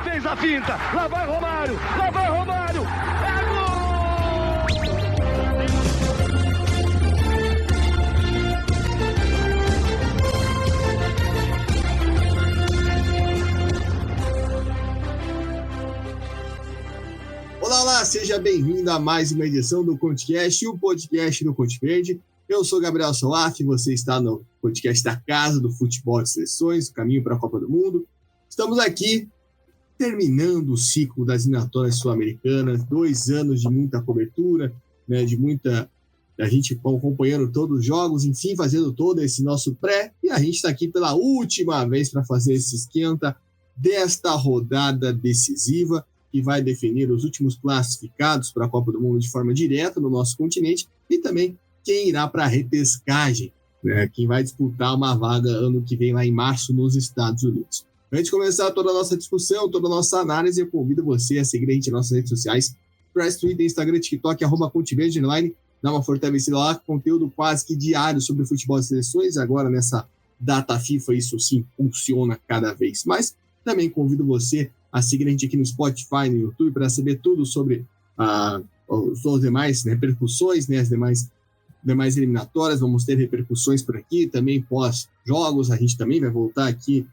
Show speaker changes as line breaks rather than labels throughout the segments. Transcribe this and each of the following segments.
Fez a finta, lá vai Romário, é gol!
Olá, seja bem-vindo a mais uma edição do ConteCast, o podcast do Conte Verde. Eu sou Gabriel Solaf, você está no podcast da Casa do Futebol de Seleções, o caminho para a Copa do Mundo. Estamos aqui terminando o ciclo das eliminatórias sul-americanas, 2 anos de muita cobertura, né, a gente acompanhando todos os jogos, enfim, fazendo todo esse nosso pré, e a gente está aqui pela última vez para fazer esse esquenta desta rodada decisiva, que vai definir os últimos classificados para a Copa do Mundo de forma direta no nosso continente e também quem irá para a repescagem, né? Quem vai disputar uma vaga ano que vem lá em março nos Estados Unidos. Antes de começar toda a nossa discussão, toda a nossa análise, eu convido você a seguir a gente nas nossas redes sociais, Press, Twitter, Instagram, TikTok, @ConteVerde_, dá uma fortalecida lá, conteúdo quase que diário sobre futebol de seleções. Agora nessa data FIFA isso se impulsiona cada vez mais. Também convido você a seguir a gente aqui no Spotify, no YouTube, para saber tudo sobre as demais repercussões, né, as demais eliminatórias. Vamos ter repercussões por aqui, também pós-jogos. A gente também vai voltar aqui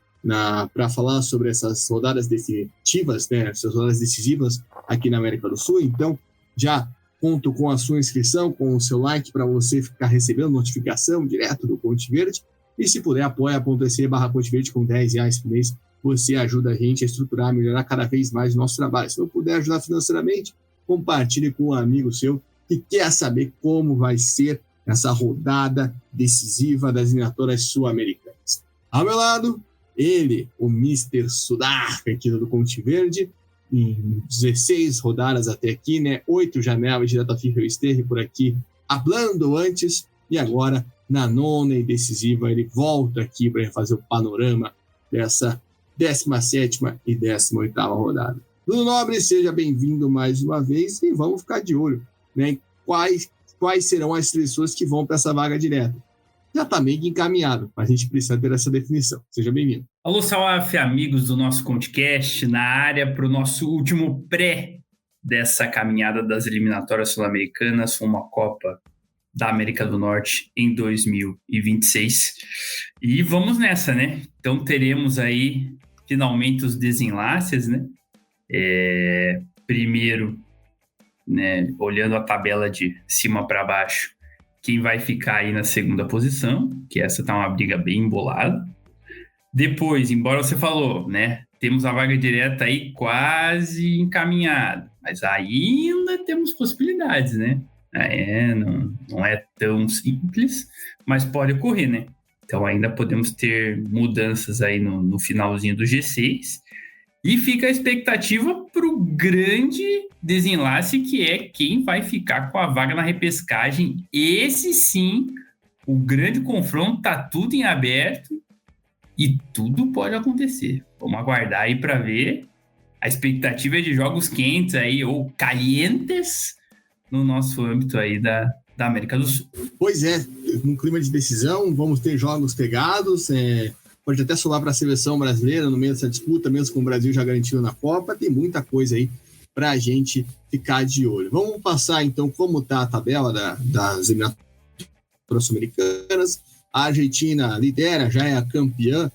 para falar sobre essas rodadas definitivas, né, essas rodadas decisivas aqui na América do Sul. Então, já conto com a sua inscrição, com o seu like, para você ficar recebendo notificação direto do Conte Verde. E se puder, apoia.se/ConteVerde com R$10 por mês. Você ajuda a gente a estruturar, a melhorar cada vez mais o nosso trabalho. Se não puder ajudar financeiramente, compartilhe com um amigo seu que quer saber como vai ser essa rodada decisiva das eliminatórias sul-americanas. Ao meu lado, ele, o Mr. Sudaca aqui do Conte Verde, em 16 rodadas até aqui, né? 8 janelas de data FIFA eu esteve por aqui hablando antes, e agora, na 9ª e decisiva, ele volta aqui para fazer o panorama dessa 17ª e 18ª rodada. Bruno Nobre, seja bem-vindo mais uma vez e vamos ficar de olho, né, em quais serão as seleções que vão para essa vaga direta. Já está meio que encaminhado, mas a gente precisa ter essa definição. Seja bem-vindo.
Alô, Salaf, amigos do nosso ConteCast, na área para o nosso último pré dessa caminhada das eliminatórias sul-americanas, uma Copa da América do Norte em 2026. E vamos nessa, né? Então teremos aí finalmente os desenlaces, né? Primeiro, né, olhando a tabela de cima para baixo, quem vai ficar aí na segunda posição, que essa tá uma briga bem embolada. Depois, embora você falou, né, temos a vaga direta aí quase encaminhada, mas ainda temos possibilidades, né? Não é tão simples, mas pode ocorrer, né? Então ainda podemos ter mudanças aí no finalzinho do G6. E fica a expectativa para o grande desenlace, que é quem vai ficar com a vaga na repescagem. Esse sim, o grande confronto, tá tudo em aberto e tudo pode acontecer. Vamos aguardar aí para ver. A expectativa é de jogos quentes aí, ou calientes, no nosso âmbito aí da América do Sul.
Pois é, um clima de decisão, vamos ter jogos pegados, pode até solar para a seleção brasileira no meio dessa disputa, mesmo com o Brasil já garantido na Copa. Tem muita coisa aí para a gente ficar de olho. Vamos passar então como está a tabela das eliminatórias sul-americanas. A Argentina lidera, já é a campeã,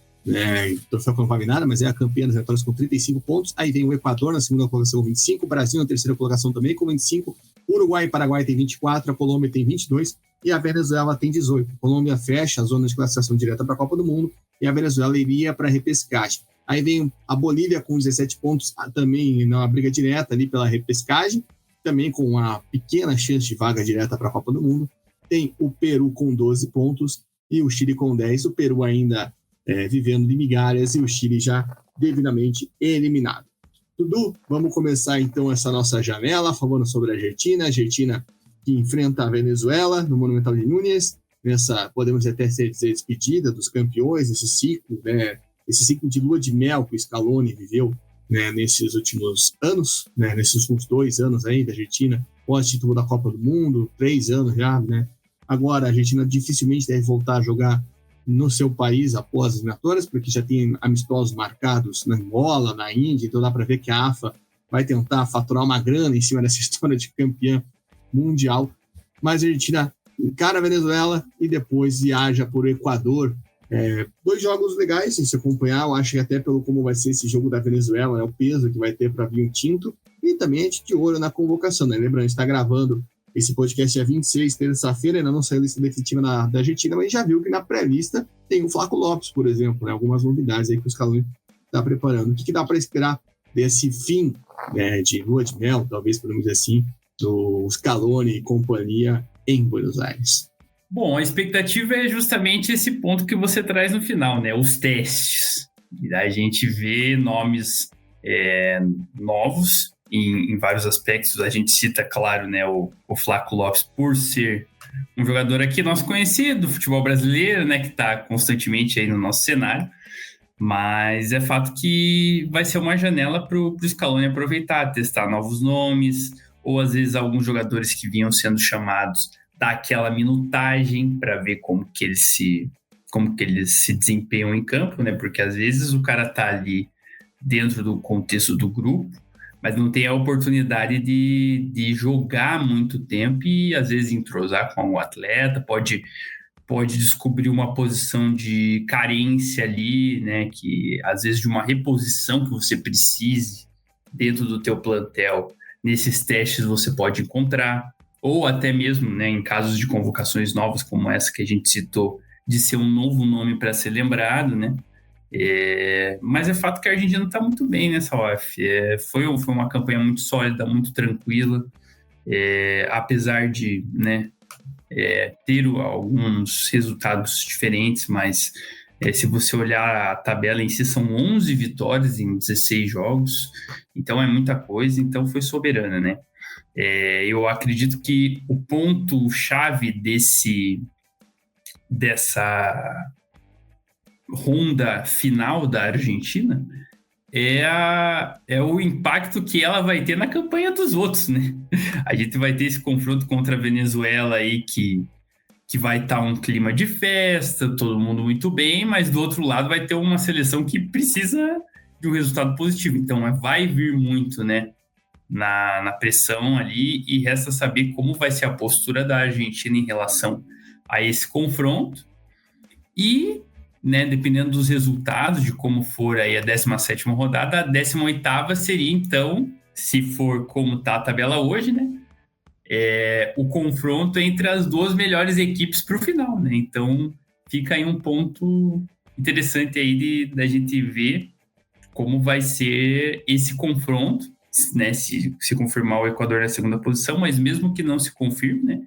troféu não vale nada, mas é a campeã das eliminatórias com 35 pontos. Aí vem o Equador na segunda colocação com 25, o Brasil na terceira colocação também com 25, Uruguai e Paraguai tem 24, a Colômbia tem 22 e a Venezuela tem 18. A Colômbia fecha a zona de classificação direta para a Copa do Mundo e a Venezuela iria para a repescagem. Aí vem a Bolívia com 17 pontos, também na briga direta ali pela repescagem, também com uma pequena chance de vaga direta para a Copa do Mundo. Tem o Peru com 12 pontos e o Chile com 10. O Peru ainda vivendo de migalhas e o Chile já devidamente eliminado. Dudu, vamos começar então essa nossa janela falando sobre a Argentina que enfrenta a Venezuela no Monumental de Núñez. Podemos até dizer despedida dos campeões, esse ciclo de lua de mel que o Scaloni viveu, né, nesses últimos anos, né, nesses últimos 2 anos aí da Argentina, pós-título da Copa do Mundo, 3 anos já, né? Agora a Argentina dificilmente deve voltar a jogar no seu país após as eliminatórias, porque já tem amistosos marcados na Angola, na Índia, então dá para ver que a AFA vai tentar faturar uma grana em cima dessa história de campeã mundial. Mas a Argentina encara a Venezuela e depois viaja para o Equador. 2 jogos legais de se acompanhar, eu acho que até pelo como vai ser esse jogo da Venezuela, o peso que vai ter para vir um tinto, e também a gente de olho na convocação, né? Lembrando, a gente está gravando esse podcast dia 26, terça-feira, ainda não saiu a lista definitiva da Argentina, mas já viu que na pré-lista tem o Flaco Lopes, por exemplo, né? Algumas novidades aí que o Scaloni está preparando. O que dá para esperar desse fim, né, de lua de mel, talvez podemos dizer assim, do Scaloni e companhia em Buenos Aires?
Bom, a expectativa é justamente esse ponto que você traz no final, né? Os testes. E daí a gente vê nomes novos em vários aspectos. A gente cita, claro, né, o Flaco Lopes por ser um jogador aqui nosso conhecido do futebol brasileiro, né, que está constantemente aí no nosso cenário. Mas é fato que vai ser uma janela para o Scaloni aproveitar, testar novos nomes, ou às vezes alguns jogadores que vinham sendo chamados, dar aquela minutagem para ver como que eles se desempenham em campo, né? Porque às vezes o cara tá ali dentro do contexto do grupo, mas não tem a oportunidade de jogar muito tempo e às vezes entrosar com o atleta, pode descobrir uma posição de carência ali, né? Que às vezes de uma reposição que você precise dentro do teu plantel, nesses testes você pode encontrar, ou até mesmo, né, em casos de convocações novas como essa que a gente citou, de ser um novo nome para ser lembrado, né? Mas é fato que a Argentina está muito bem nessa OAF. Foi uma campanha muito sólida, muito tranquila, apesar de, né, ter alguns resultados diferentes, mas se você olhar a tabela em si, são 11 vitórias em 16 jogos, então é muita coisa, então foi soberana, né? Eu acredito que o ponto-chave dessa ronda final da Argentina é o impacto que ela vai ter na campanha dos outros, né? A gente vai ter esse confronto contra a Venezuela aí que vai estar um clima de festa, todo mundo muito bem, mas do outro lado vai ter uma seleção que precisa de um resultado positivo. Então vai vir muito, né, na pressão ali, e resta saber como vai ser a postura da Argentina em relação a esse confronto. E, né, dependendo dos resultados, de como for aí a 17ª rodada, a 18ª seria, então, se for como está a tabela hoje, né, o confronto entre as 2 melhores equipes para o final, né? Então fica aí um ponto interessante aí da gente ver como vai ser esse confronto, né? Se confirmar o Equador na 2ª posição, mas mesmo que não se confirme, né,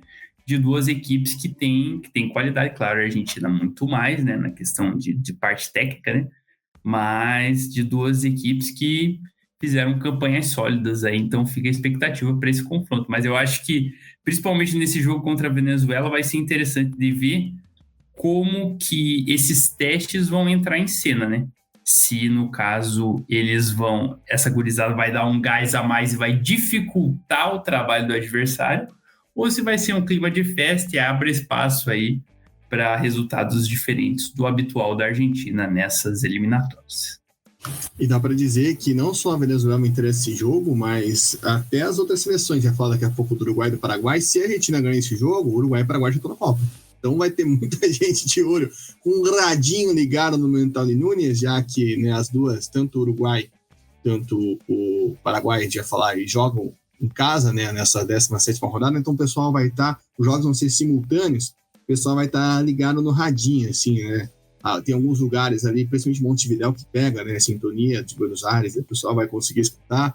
de 2 equipes que tem qualidade, claro, a Argentina muito mais, né, na questão de parte técnica, né, mas de 2 equipes que fizeram campanhas sólidas aí, então fica a expectativa para esse confronto. Mas eu acho que, principalmente nesse jogo contra a Venezuela, vai ser interessante de ver como que esses testes vão entrar em cena, né? Se, no caso, essa gurizada vai dar um gás a mais e vai dificultar o trabalho do adversário, ou se vai ser um clima de festa e abre espaço aí para resultados diferentes do habitual da Argentina nessas eliminatórias.
E dá para dizer que não só a Venezuela me interessa esse jogo, mas até as outras seleções, já fala daqui a pouco do Uruguai e do Paraguai. Se a Argentina ganhar esse jogo, o Uruguai e o Paraguai já estão na Copa. Então vai ter muita gente de olho com um radinho ligado no Mental e Núñez, já que, né, as duas, tanto o Uruguai, tanto o Paraguai, a gente vai falar, e jogam em casa, né, nessa 17ª rodada. Então o pessoal vai estar, os jogos vão ser simultâneos, o pessoal vai estar ligado no radinho, assim, né? Tem alguns lugares ali, principalmente Montevidéu, que pega, né, a sintonia de Buenos Aires, o pessoal vai conseguir escutar,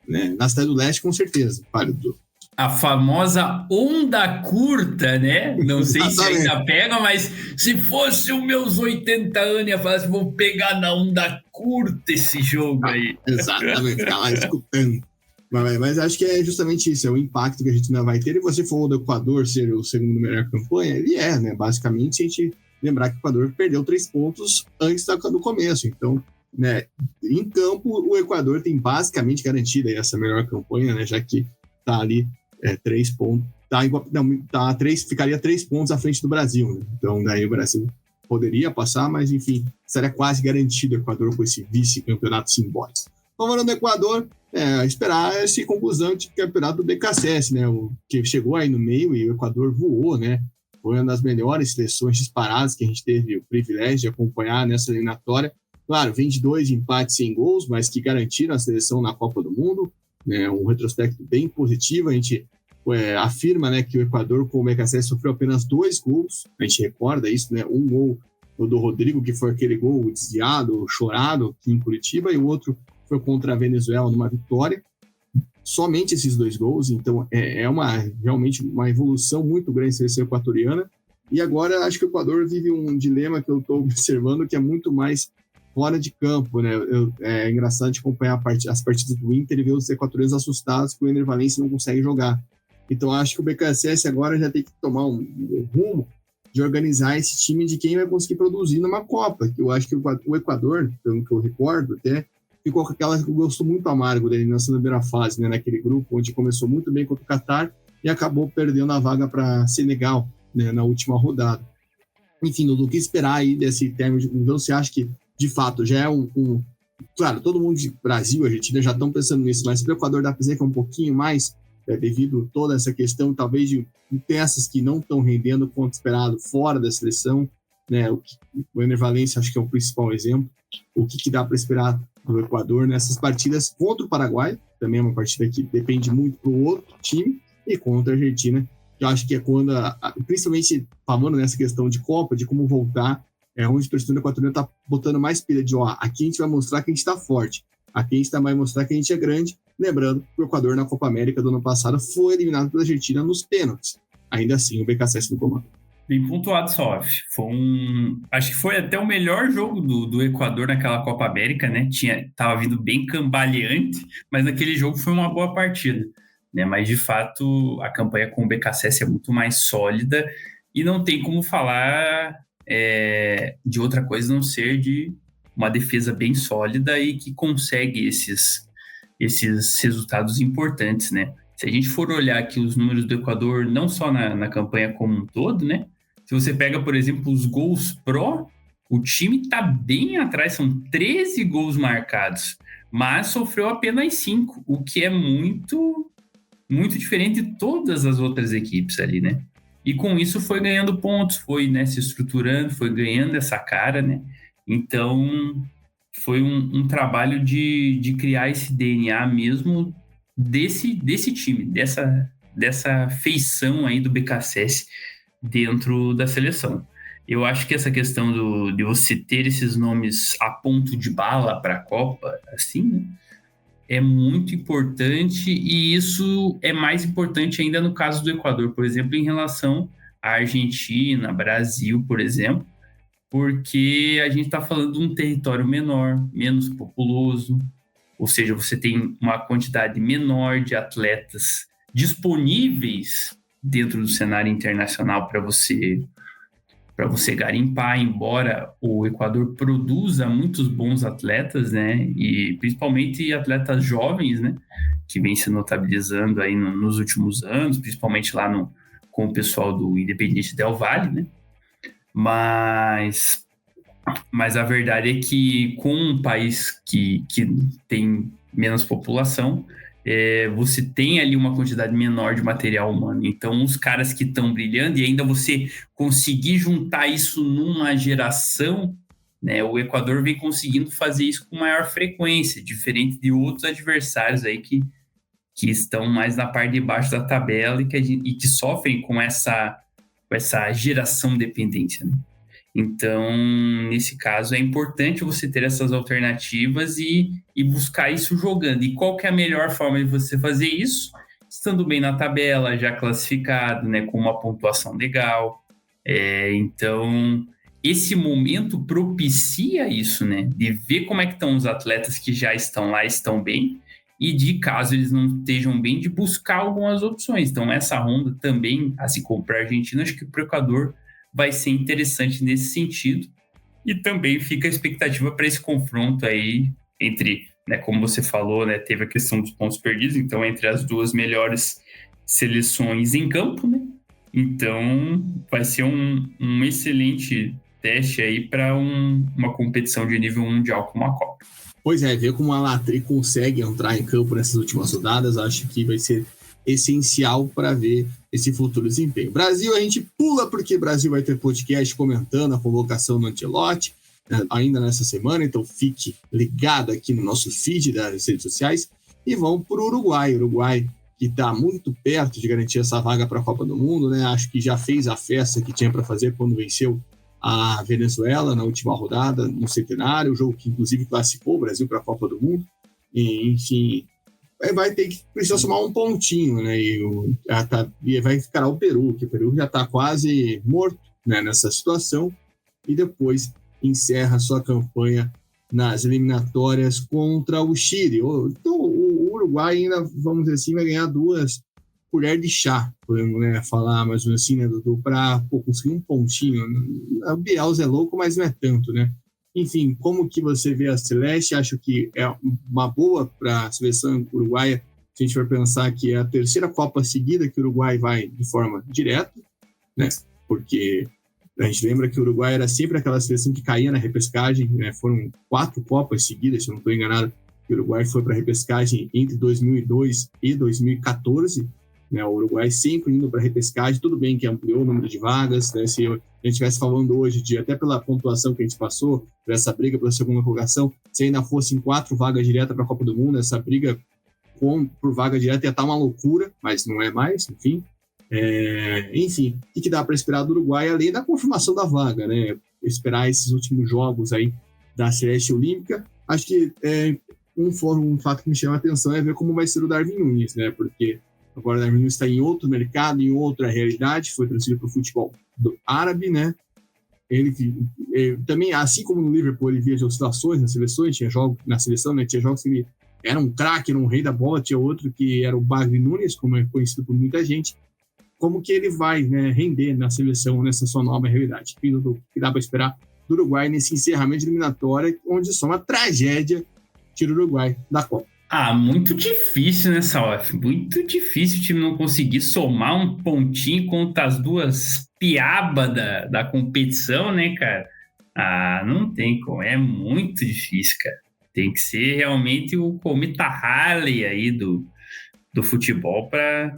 né? Na Cidade do Leste, com certeza, Dudu.
A famosa onda curta, né? Não sei se ainda pega, mas se fosse os meus 80 anos, ia falar assim, vou pegar na onda curta esse jogo aí.
Exatamente, ficar lá escutando. Mas acho que é justamente isso, é o impacto que a gente ainda vai ter. E você falou do Equador ser o segundo melhor campanha, ele né? Basicamente, se a gente lembrar que o Equador perdeu 3 pontos antes do começo. Então, né, em campo, o Equador tem basicamente garantida essa melhor campanha, né, já que está ali 3 pontos. Ficaria 3 pontos à frente do Brasil. Né? Então, daí o Brasil poderia passar, mas enfim, seria quase garantido o Equador com esse vice-campeonato simbólico. Então, falando do Equador, esperar essa conclusão de campeonato do BKSS, né? O que chegou aí no meio e o Equador voou, né? Foi uma das melhores seleções disparadas que a gente teve o privilégio de acompanhar nessa eliminatória. Claro, vem de 2 empates sem gols, mas que garantiram a seleção na Copa do Mundo, né? Um retrospecto bem positivo. A gente afirma, né, que o Equador com o BKSS sofreu apenas 2 gols. A gente recorda isso, né? Um gol do Rodrigo, que foi aquele gol desviado, chorado aqui em Curitiba, e o outro foi contra a Venezuela numa vitória. Somente esses 2 gols, então realmente uma evolução muito grande da seleção equatoriana. E agora acho que o Equador vive um dilema que eu estou observando, que é muito mais fora de campo, né? É engraçado de acompanhar as partidas do Inter e ver os equatorianos assustados que o Ener Valencia não consegue jogar. Então acho que o BKSS agora já tem que tomar um rumo de organizar esse time de quem vai conseguir produzir numa Copa, que eu acho que o Equador, pelo que eu recordo até, ficou com aquela que eu gosto muito amargo da eliminação da primeira fase, né, naquele grupo, onde começou muito bem contra o Catar e acabou perdendo a vaga para Senegal, né, na última rodada. Enfim, do que esperar aí desse término de conclusão? Você acha que, de fato, já é Claro, todo mundo de Brasil, Argentina já estão pensando nisso, mas para o Equador dá para dizer que é um pouquinho mais, devido a toda essa questão, talvez, de peças que não estão rendendo quanto esperado fora da seleção, né? O Ener Valencia acho que é o principal exemplo. O que dá para esperar do Equador nessas partidas contra o Paraguai, também é uma partida que depende muito para o outro time, e contra a Argentina, que eu acho que é quando, principalmente falando nessa questão de Copa, de como voltar, onde o torcedor equatoriano está botando mais pilha de, aqui a gente vai mostrar que a gente está forte, aqui a gente vai mostrar que a gente é grande, lembrando que o Equador na Copa América do ano passado foi eliminado pela Argentina nos pênaltis. Ainda assim, o BKSS no comando.
Bem pontuado, Sof. Acho que foi até o melhor jogo do Equador naquela Copa América, né? Tava vindo bem cambaleante, mas naquele jogo foi uma boa partida, né? Mas, de fato, a campanha com o BKSS é muito mais sólida e não tem como falar de outra coisa a não ser de uma defesa bem sólida e que consegue esses resultados importantes, né? Se a gente for olhar aqui os números do Equador, não só na campanha como um todo, né? Se você pega, por exemplo, os gols pró, o time está bem atrás, são 13 gols marcados, mas sofreu apenas 5, o que é muito, muito diferente de todas as outras equipes ali, né? E com isso foi ganhando pontos, foi, né, se estruturando, foi ganhando essa cara, né? Então, foi um trabalho de criar esse DNA mesmo desse time, dessa feição aí do BKSS dentro da seleção. Eu acho que essa questão de você ter esses nomes a ponto de bala para a Copa, assim, né, é muito importante, e isso é mais importante ainda no caso do Equador, por exemplo, em relação à Argentina, Brasil, por exemplo, porque a gente está falando de um território menor, menos populoso, ou seja, você tem uma quantidade menor de atletas disponíveis dentro do cenário internacional para você garimpar, embora o Equador produza muitos bons atletas, né, e principalmente atletas jovens, né, que vem se notabilizando aí nos últimos anos, principalmente lá com o pessoal do Independiente Del Valle, né, mas a verdade é que com um país que tem menos população, você tem ali uma quantidade menor de material humano. Então, os caras que estão brilhando, e ainda você conseguir juntar isso numa geração, né, o Equador vem conseguindo fazer isso com maior frequência, diferente de outros adversários aí que estão mais na parte de baixo da tabela e que sofrem com essa geração dependência, né? Então, nesse caso, é importante você ter essas alternativas e buscar isso jogando. E qual que é a melhor forma de você fazer isso? Estando bem na tabela, já classificado, né, com uma pontuação legal. Então, esse momento propicia isso, né? De ver como é que estão os atletas que já estão lá, estão bem, e de caso eles não estejam bem, de buscar algumas opções. Então, essa ronda também, assim como para a Argentina, acho que para o Equador vai ser interessante nesse sentido. E também fica a expectativa para esse confronto aí entre, né, como você falou, né, teve a questão dos pontos perdidos, então entre as duas melhores seleções em campo, né? Então vai ser um excelente teste aí para uma competição de nível mundial como a Copa.
Pois é, ver como a Latri consegue entrar em campo nessas últimas rodadas, acho que vai ser essencial para ver esse futuro desempenho. Brasil, a gente pula porque Brasil vai ter podcast comentando a convocação do Ancelotti ainda nessa semana, então fique ligado aqui no nosso feed das redes sociais e vão para o Uruguai. Uruguai que está muito perto de garantir essa vaga para a Copa do Mundo, né? Acho que já fez a festa que tinha para fazer quando venceu a Venezuela na última rodada, no Centenário, o jogo que inclusive classificou o Brasil para a Copa do Mundo. E, enfim, vai ter que precisar somar um pontinho, né? E vai ficar o Peru, que o Peru já está quase morto, né, nessa situação, e depois encerra sua campanha nas eliminatórias contra o Chile. Então, o Uruguai ainda, vamos dizer assim, vai ganhar 2 colheres de chá, podemos, né, falar mais ou menos assim, né, Dudu, para conseguir um pontinho. O Bielsa é louco, mas não é tanto, né? Enfim, como que você vê a Celeste? Acho que é uma boa para a seleção uruguaia, se a gente for pensar que é a 3ª Copa seguida que o Uruguai vai de forma direta, né? Porque a gente lembra que o Uruguai era sempre aquela seleção que caía na repescagem, né? Foram 4 Copas seguidas, se eu não estou enganado, que o Uruguai foi para a repescagem entre 2002 e 2014, né? O Uruguai sempre indo para a repescagem, tudo bem que ampliou o número de vagas, né? Se a gente estivesse falando hoje, até pela pontuação que a gente passou, por essa briga pela segunda colocação, se ainda fossem 4 vagas diretas para a Copa do Mundo, essa briga por vaga direta ia estar uma loucura, mas não é mais, enfim. Enfim, o que dá para esperar do Uruguai, além da confirmação da vaga, né? Esperar esses últimos jogos aí da Celeste Olímpica. Acho que um fato que me chama a atenção é ver como vai ser o Darwin Núñez, né? Porque agora o Darwin Núñez está em outro mercado, em outra realidade, foi transferido para o futebol do árabe, né? Ele também, assim como no Liverpool, ele via de oscilações nas seleções, tinha jogos na seleção, né? Tinha jogos que ele era um craque, era um rei da bola, tinha outro que era o Darwin Núñez, como é conhecido por muita gente. Como que ele vai, né, render na seleção nessa sua nova realidade? O que dá para esperar do Uruguai nesse encerramento de eliminatória, onde só uma tragédia tira o Uruguai da Copa.
Muito difícil nessa hora. Muito difícil o time não conseguir somar um pontinho contra as 2 piabas da competição, né, cara? Não tem como. É muito difícil, cara. Tem que ser realmente o Cometa Halley aí do futebol para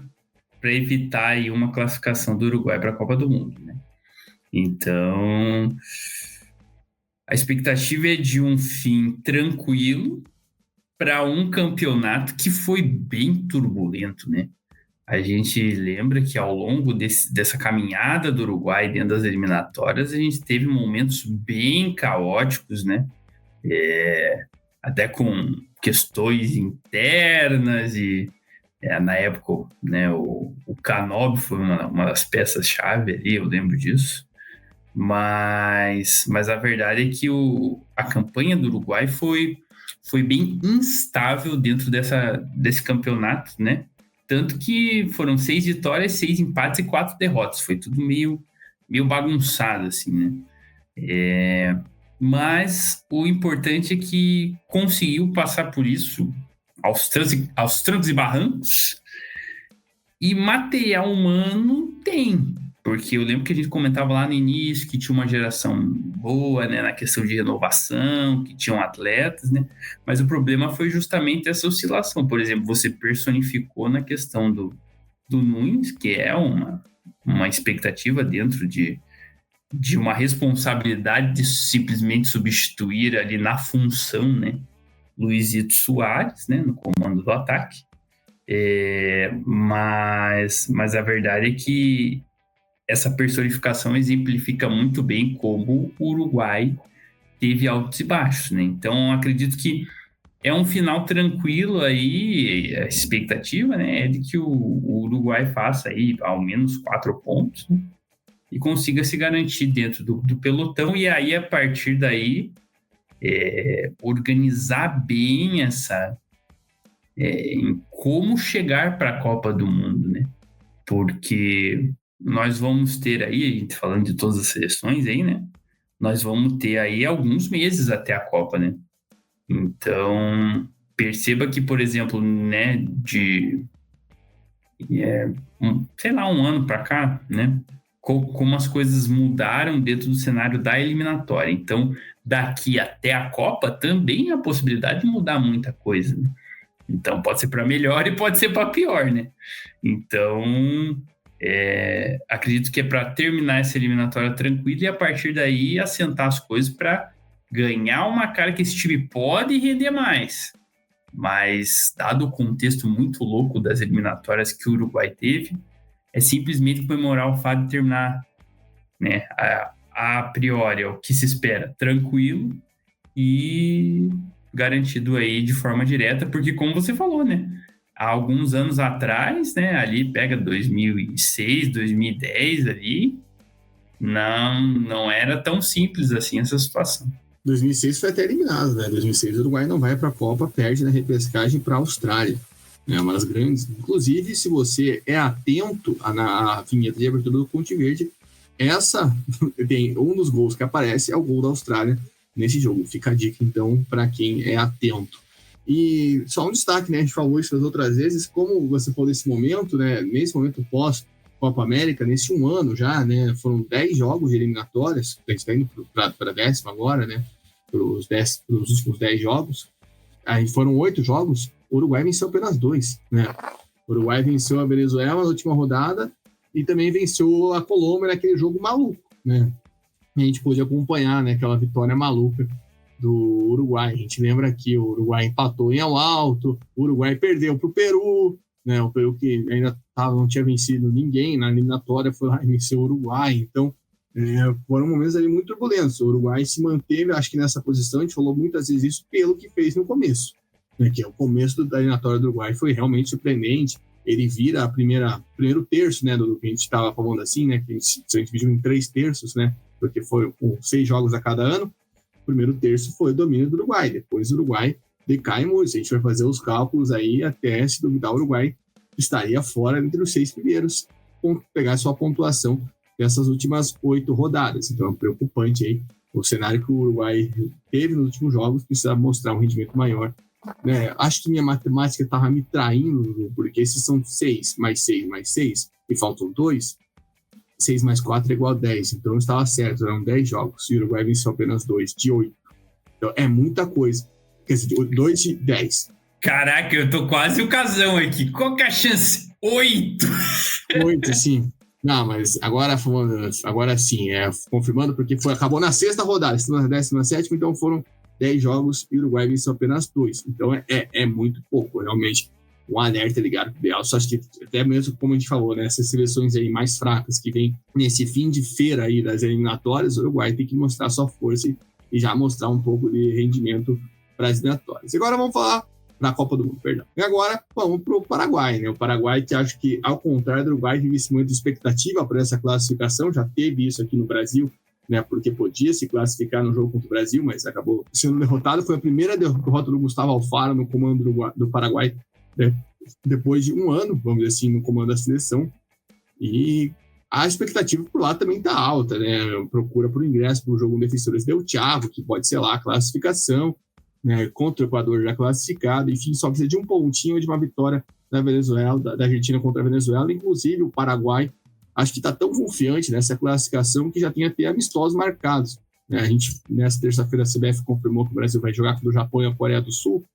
evitar aí uma classificação do Uruguai para a Copa do Mundo, né? Então, a expectativa é de um fim tranquilo para um campeonato que foi bem turbulento, né? A gente lembra que ao longo dessa caminhada do Uruguai dentro das eliminatórias, a gente teve momentos bem caóticos, né? Até com questões internas e na época, né, o Canobi foi uma das peças-chave ali, eu lembro disso. Mas a verdade é que a campanha do Uruguai foi bem instável dentro desse campeonato, né? Tanto que foram 6 vitórias, 6 empates e 4 derrotas. Foi tudo meio bagunçado, assim, né? Mas o importante é que conseguiu passar por isso aos trancos e barrancos, e material humano tem, porque eu lembro que a gente comentava lá no início que tinha uma geração boa, né, na questão de renovação, que tinham atletas, né, mas o problema foi justamente essa oscilação. Por exemplo, você personificou na questão do Núñez, que é uma expectativa dentro de uma responsabilidade de simplesmente substituir ali na função, né, Luizito Soares, né, no comando do ataque. Mas a verdade é que essa personificação exemplifica muito bem como o Uruguai teve altos e baixos, né? Então, acredito que é um final tranquilo aí, a expectativa, né, é de que o Uruguai faça aí ao menos 4 pontos, né, e consiga se garantir dentro do pelotão, e aí, a partir daí, organizar bem em como chegar para a Copa do Mundo, né? Porque nós vamos ter aí, a gente falando de todas as seleções aí, né? Nós vamos ter aí alguns meses até a Copa, né? Então, perceba que, por exemplo, né, um ano para cá, né? como as coisas mudaram dentro do cenário da eliminatória. Então, daqui até a Copa também há a possibilidade de mudar muita coisa, né? Então, pode ser para melhor e pode ser para pior, né? Então, acredito que é para terminar essa eliminatória tranquila e a partir daí assentar as coisas para ganhar uma cara que esse time pode render mais. Mas, dado o contexto muito louco das eliminatórias que o Uruguai teve, é simplesmente comemorar o fato de terminar, né, a priori, é o que se espera, tranquilo e garantido aí de forma direta, porque como você falou, né, há alguns anos atrás, né, ali pega 2006, 2010 ali, não era tão simples assim essa situação.
2006 foi até eliminado, né? 2006 o Uruguai não vai para a Copa, perde na repescagem para a Austrália. É uma das grandes. Inclusive, se você é atento na vinheta de abertura do Ponte Verde, essa tem um dos gols que aparece é o gol da Austrália nesse jogo. Fica a dica, então, para quem é atento. E só um destaque, né? A gente falou isso das outras vezes, como você falou desse momento, né? Nesse momento pós-Copa América, nesse um ano já, né? Foram 10 jogos de eliminatórias, a gente está indo para a 10ª agora, né? Para os últimos 10 jogos. Aí foram 8 jogos, o Uruguai venceu apenas 2, né? O Uruguai venceu a Venezuela na última rodada e também venceu a Colômbia naquele jogo maluco, né? A gente pôde acompanhar, né, aquela vitória maluca do Uruguai. A gente lembra que o Uruguai empatou em Ao Alto, o Uruguai perdeu para o Peru, né? O Peru que ainda não tinha vencido ninguém na eliminatória foi lá e venceu o Uruguai. Então, foram momentos ali muito turbulentos. O Uruguai se manteve, acho que nessa posição, a gente falou muitas vezes isso, pelo que fez no começo. Né, que o começo da eliminatória do Uruguai foi realmente surpreendente. Ele vira primeiro terço, né, do que a gente estava falando assim, né, que a gente dividiu em 3 terços, né, porque foi com 6 jogos a cada ano. O primeiro terço foi o domínio do Uruguai. Depois o Uruguai decai muito. Se a gente vai fazer os cálculos aí, até se duvidar, o Uruguai estaria fora entre os 6 primeiros, pegar sua pontuação dessas últimas 8 rodadas. Então é preocupante aí o cenário que o Uruguai teve nos últimos jogos, precisa mostrar um rendimento maior. Né? Acho que minha matemática estava me traindo, porque esses são 6 mais 6 mais 6, e faltam 2. 6 mais 4 é igual a 10. Então eu estava certo, eram 10 jogos. E o Uruguai venceu apenas 2 de 8. Então é muita coisa. Quer dizer, 2 de 10.
Caraca, eu tô quase o casão aqui. Qual que é a chance? 8!
8, sim. Não, mas agora sim, confirmando, porque acabou na 6ª rodada, na 17ª, então foram 10 jogos e o Uruguai venceu apenas 2. Então é muito pouco, realmente. Um alerta ligado pro Bielsa. Só acho que até mesmo, como a gente falou, né, essas seleções aí mais fracas que vem nesse fim de feira aí das eliminatórias, o Uruguai tem que mostrar sua força e já mostrar um pouco de rendimento para as eliminatórias. E agora vamos falar na Copa do Mundo, perdão. E agora vamos para o Paraguai, né? O Paraguai que acho que, ao contrário do Uruguai, teve muita expectativa para essa classificação, já teve isso aqui no Brasil, né? Porque podia se classificar no jogo contra o Brasil, mas acabou sendo derrotado. Foi a primeira derrota do Gustavo Alfaro no comando do Paraguai, né? Depois de um ano, vamos dizer assim, no comando da seleção. E a expectativa por lá também está alta, né? Procura por ingresso para o jogo Defensores del Thiago, que pode ser lá a classificação, né, contra o Equador já classificado, enfim, só precisa de um pontinho de uma vitória da Venezuela, da Argentina contra a Venezuela. Inclusive o Paraguai, acho que está tão confiante nessa classificação que já tem até amistosos marcados, né? A gente, nessa terça-feira, a CBF confirmou que o Brasil vai jogar contra o Japão e a Coreia do Sul.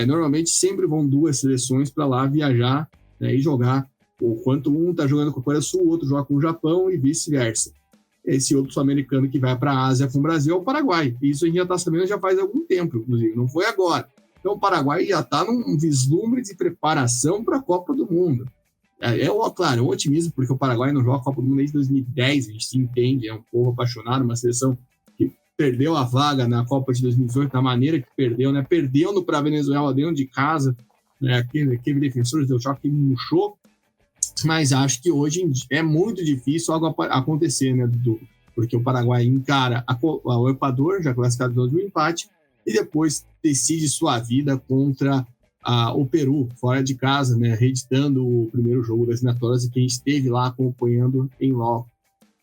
Normalmente sempre vão 2 seleções para lá viajar, né, e jogar. Enquanto um está jogando com a Coreia do Sul, o outro joga com o Japão e vice-versa. Esse outro sul-americano que vai para a Ásia com o Brasil é o Paraguai. E isso a gente já está sabendo já faz algum tempo, inclusive, não foi agora. Então o Paraguai já está num vislumbre de preparação para a Copa do Mundo. Claro, é um otimismo, porque o Paraguai não joga a Copa do Mundo desde 2010, a gente se entende, é um povo apaixonado, uma seleção que perdeu a vaga na Copa de 2018 da maneira que perdeu, né? Perdendo para a Venezuela dentro de casa, né? Aquele defensor deu choque que murchou. Mas acho que hoje é muito difícil algo acontecer, né, Dudu? Porque o Paraguai encara o Equador, já classificado do empate, e depois decide sua vida contra o Peru, fora de casa, né, reeditando o primeiro jogo das eliminatórias e quem esteve lá acompanhando em loco.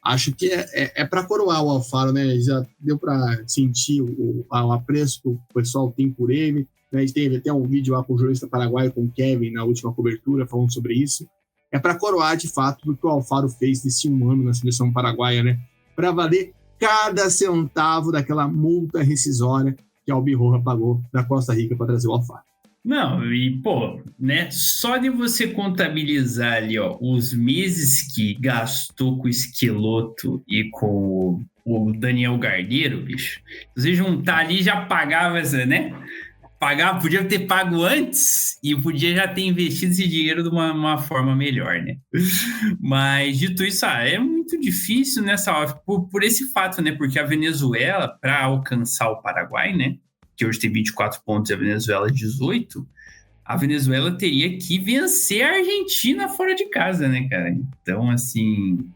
Acho que é para coroar o Alfaro, né? Já deu para sentir o apreço que o pessoal tem por ele, né? A gente teve até um vídeo lá com o jornalista paraguaio, com o Kevin, na última cobertura, falando sobre isso. é para coroar de fato o que o Alfaro fez nesse 1 ano na seleção paraguaia, né? Para valer cada centavo daquela multa rescisória que a Albirroja pagou da Costa Rica para trazer o Alfaro.
Não, e pô, né, só de você contabilizar ali, ó, os meses que gastou com o Schelotto e com o Daniel Garneiro, bicho, se você juntar ali, já pagava, né? Pagava, podia ter pago antes e podia já ter investido esse dinheiro de uma forma melhor, né? Mas, dito isso, é muito difícil nessa hora, por esse fato, né? Porque a Venezuela, para alcançar o Paraguai, né? Que hoje tem 24 pontos e a Venezuela 18, a Venezuela teria que vencer a Argentina fora de casa, né, cara? Então, assim,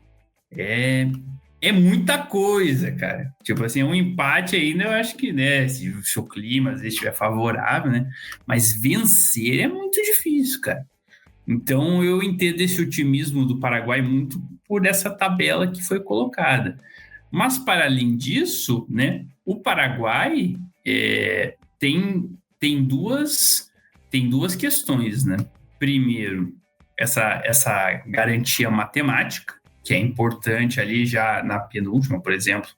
é muita coisa, cara. Tipo assim, um empate ainda, eu acho que, né, se o clima às vezes estiver favorável, né? Mas vencer é muito difícil, cara. Então, eu entendo esse otimismo do Paraguai muito por essa tabela que foi colocada. Mas, para além disso, né, o Paraguai tem duas questões, né? Primeiro, essa garantia matemática, que é importante ali já na penúltima, por exemplo,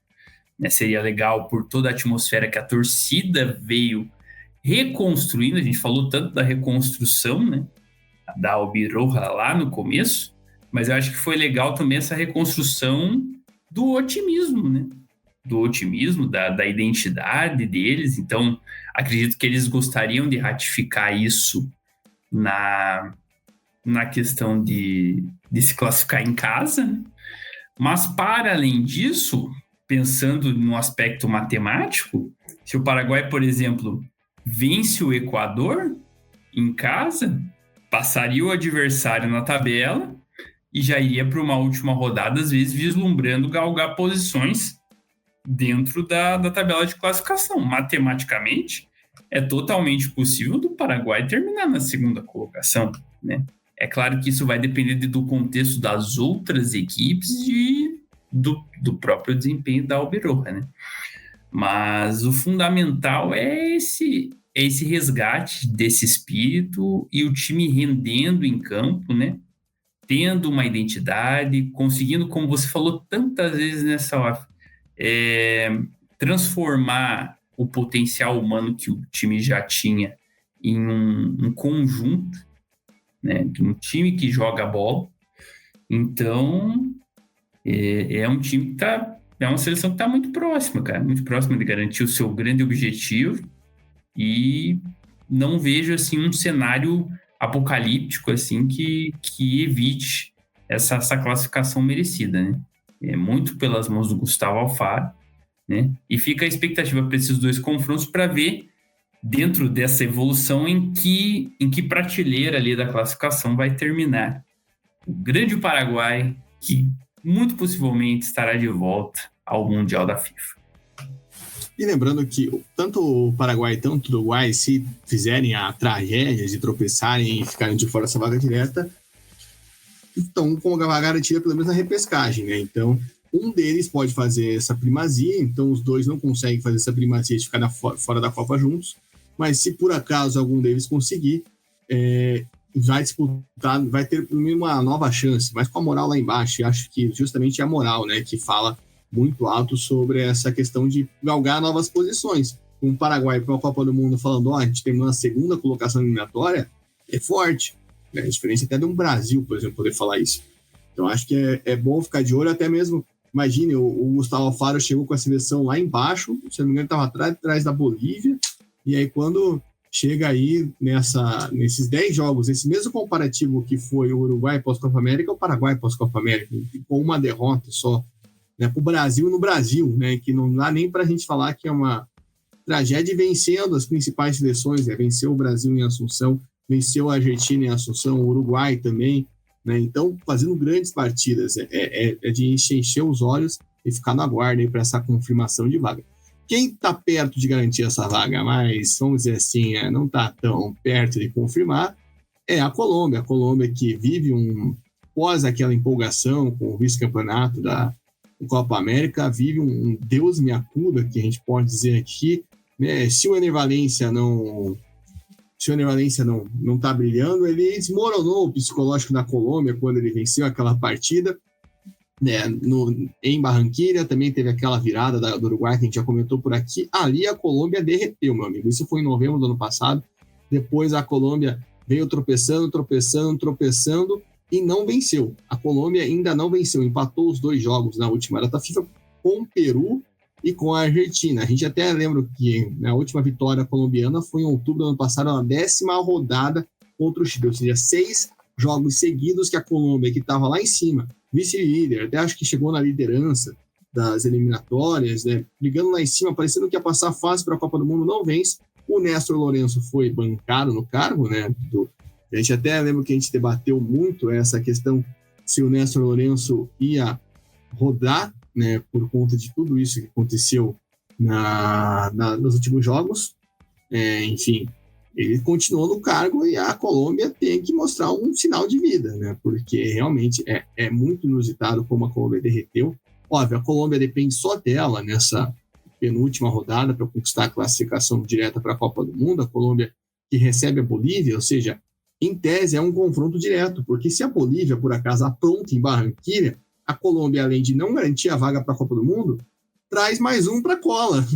né? Seria legal por toda a atmosfera que a torcida veio reconstruindo. A gente falou tanto da reconstrução, né, da Albirroja lá no começo, mas eu acho que foi legal também essa reconstrução do otimismo, né? Do otimismo, da identidade deles. Então, acredito que eles gostariam de ratificar isso na questão de se classificar em casa, né? Mas, para além disso, pensando no aspecto matemático, se o Paraguai, por exemplo, vence o Equador em casa, passaria o adversário na tabela e já iria para uma última rodada, às vezes vislumbrando galgar posições dentro da tabela de classificação. Matematicamente, é totalmente possível do Paraguai terminar na segunda colocação, né? É claro que isso vai depender do contexto das outras equipes e do próprio desempenho da Albirroja, né? Mas o fundamental é esse resgate desse espírito e o time rendendo em campo, né? Tendo uma identidade, conseguindo, como você falou tantas vezes nessa hora, transformar o potencial humano que o time já tinha em um conjunto, né, de um time que joga bola. Então, é um time que é uma seleção que está muito próxima, cara, muito próxima de garantir o seu grande objetivo, e não vejo assim um cenário apocalíptico assim que evite essa classificação merecida, né? É muito pelas mãos do Gustavo Alfaro, né? E fica a expectativa para esses dois confrontos para ver dentro dessa evolução em que prateleira ali da classificação vai terminar o grande Paraguai, que muito possivelmente estará de volta ao Mundial da FIFA.
E lembrando que tanto o Paraguai quanto o Uruguai, se fizerem a tragédia de tropeçarem e ficarem de fora dessa vaga direta, estão com a vaga garantida pelo menos na repescagem, né? Então, um deles pode fazer essa primazia, então os dois não conseguem fazer essa primazia de ficar fora da Copa juntos, mas se por acaso algum deles conseguir, vai disputar, vai ter pelo menos uma nova chance, mas com a moral lá embaixo. E acho que justamente é a moral, né, que fala muito alto sobre essa questão de galgar novas posições. Com o Paraguai para a Copa do Mundo falando, a gente terminou na segunda colocação eliminatória, é forte, né? A diferença até de um Brasil, por exemplo, poder falar isso. Então acho que é bom ficar de olho, até mesmo, imagine, o Gustavo Alfaro chegou com a seleção lá embaixo, se não me engano estava atrás da Bolívia, e aí quando chega aí nesses 10 jogos, esse mesmo comparativo que foi o Uruguai pós-Copa América, o Paraguai pós-Copa América, com uma derrota só, né, para o Brasil no Brasil, né, que não dá nem para a gente falar que é uma tragédia, vencendo as principais seleções, né, venceu o Brasil em Assunção, venceu a Argentina em Assunção, o Uruguai também, né, então fazendo grandes partidas, é de encher os olhos e ficar na guarda para essa confirmação de vaga. Quem está perto de garantir essa vaga, mas vamos dizer assim, não está tão perto de confirmar, é a Colômbia. A Colômbia que vive pós aquela empolgação com o vice-campeonato da Copa América, vive um Deus me acuda, que a gente pode dizer aqui, né? Se o Ener Valencia Júnior Valencia não tá brilhando, ele desmoronou o psicológico da Colômbia quando ele venceu aquela partida, né, em Barranquilla. Também teve aquela virada do Uruguai que a gente já comentou por aqui. Ali a Colômbia derreteu, meu amigo. Isso foi em novembro do ano passado. Depois a Colômbia veio tropeçando e não venceu. A Colômbia ainda não venceu, empatou os 2 jogos na última data FIFA com o Peru e com a Argentina. A gente até lembra que a última vitória colombiana foi em outubro do ano passado, na 10ª rodada contra o Chile, ou seja, 6 jogos seguidos que a Colômbia, que estava lá em cima, vice-líder, até acho que chegou na liderança das eliminatórias, né, brigando lá em cima, parecendo que ia passar fácil para a Copa do Mundo, não vence. O Néstor Lourenço foi bancado no cargo, né? A gente até lembra que a gente debateu muito essa questão se o Néstor Lourenço ia rodar, né, por conta de tudo isso que aconteceu nos últimos jogos. Enfim, ele continuou no cargo e a Colômbia tem que mostrar um sinal de vida, né? Porque realmente é muito inusitado como a Colômbia derreteu. Óbvio, a Colômbia depende só dela nessa penúltima rodada para conquistar a classificação direta para a Copa do Mundo. A Colômbia que recebe a Bolívia, ou seja, em tese é um confronto direto, porque se a Bolívia, por acaso, apronta em Barranquilla, a Colômbia, além de não garantir a vaga para a Copa do Mundo, traz mais um para a cola,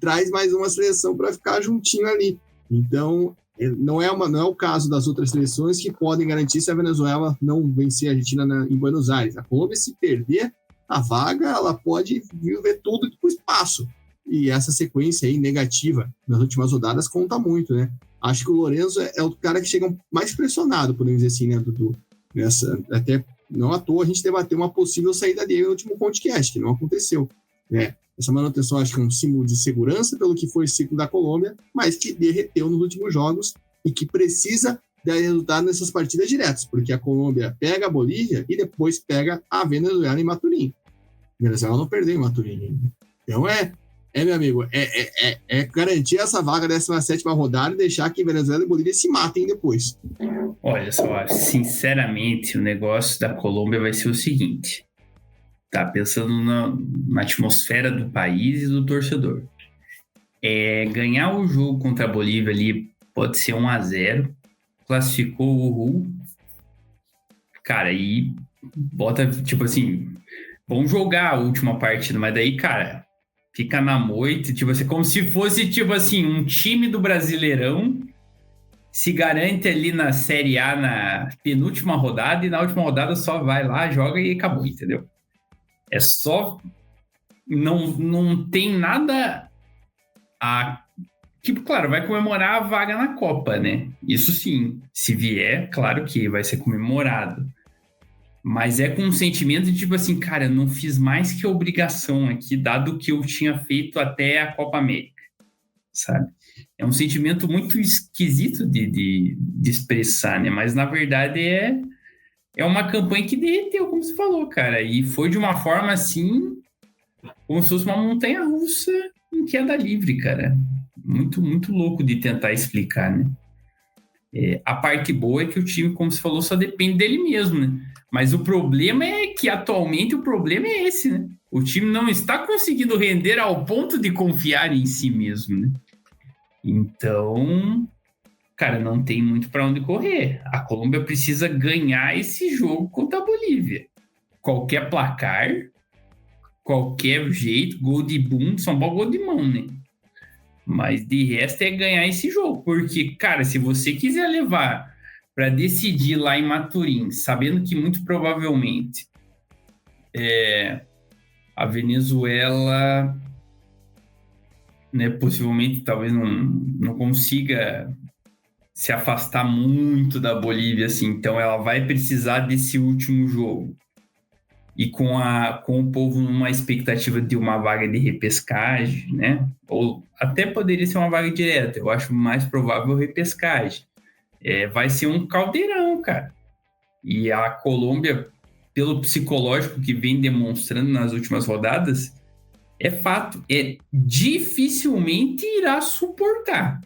traz mais uma seleção para ficar juntinho ali. Então, não é o caso das outras seleções que podem garantir se a Venezuela não vencer a Argentina em Buenos Aires. A Colômbia, se perder a vaga, ela pode ver tudo para o espaço. E essa sequência aí negativa nas últimas rodadas conta muito, né? Acho que o Lourenço é o cara que chega mais pressionado, podemos dizer assim, né, Dudu? Até não à toa a gente debateu uma possível saída dele no último podcast, que não aconteceu, né? Essa manutenção acho que é um símbolo de segurança pelo que foi o ciclo da Colômbia, mas que derreteu nos últimos jogos e que precisa dar resultado nessas partidas diretas, porque a Colômbia pega a Bolívia e depois pega a Venezuela em Maturim. A Venezuela não perdeu em Maturim. Então meu amigo, garantir essa vaga da 17ª rodada e deixar que Venezuela e Bolívia se matem depois.
Olha só, sinceramente, o negócio da Colômbia vai ser o seguinte. Tá pensando na atmosfera do país e do torcedor. Ganhar o jogo contra a Bolívia ali pode ser 1-0. Classificou o Uhul. Cara, e bota, tipo assim, vamos jogar a última partida, mas daí, cara, fica na moita, tipo assim, como se fosse, tipo assim, um time do Brasileirão se garante ali na Série A na penúltima rodada e na última rodada só vai lá, joga e acabou, entendeu? É só... Não tem nada tipo, claro, vai comemorar a vaga na Copa, né? Isso sim, se vier, claro que vai ser comemorado. Mas é com um sentimento de tipo assim, cara, eu não fiz mais que obrigação aqui, dado o que eu tinha feito até a Copa América, sabe? É um sentimento muito esquisito de expressar, né? Mas, na verdade, é uma campanha que derreteu, como você falou, cara. E foi de uma forma, assim, como se fosse uma montanha-russa em queda livre, cara. Muito, muito louco de tentar explicar, né? A parte boa é que o time, como você falou, só depende dele mesmo, né? Mas o problema é que, atualmente, o problema é esse, né? O time não está conseguindo render ao ponto de confiar em si mesmo, né? Então, cara, não tem muito para onde correr. A Colômbia precisa ganhar esse jogo contra a Bolívia. Qualquer placar, qualquer jeito, gol de bunda, São Paulo, gol de mão, né? Mas de resto é ganhar esse jogo. Porque, cara, se você quiser levar para decidir lá em Maturim, sabendo que muito provavelmente a Venezuela, né, possivelmente talvez não consiga se afastar muito da Bolívia, assim, então ela vai precisar desse último jogo. E com o povo numa expectativa de uma vaga de repescagem, né? Ou até poderia ser uma vaga direta, eu acho mais provável repescagem. Vai ser um caldeirão, cara. E a Colômbia, pelo psicológico que vem demonstrando nas últimas rodadas, é fato, dificilmente irá suportar.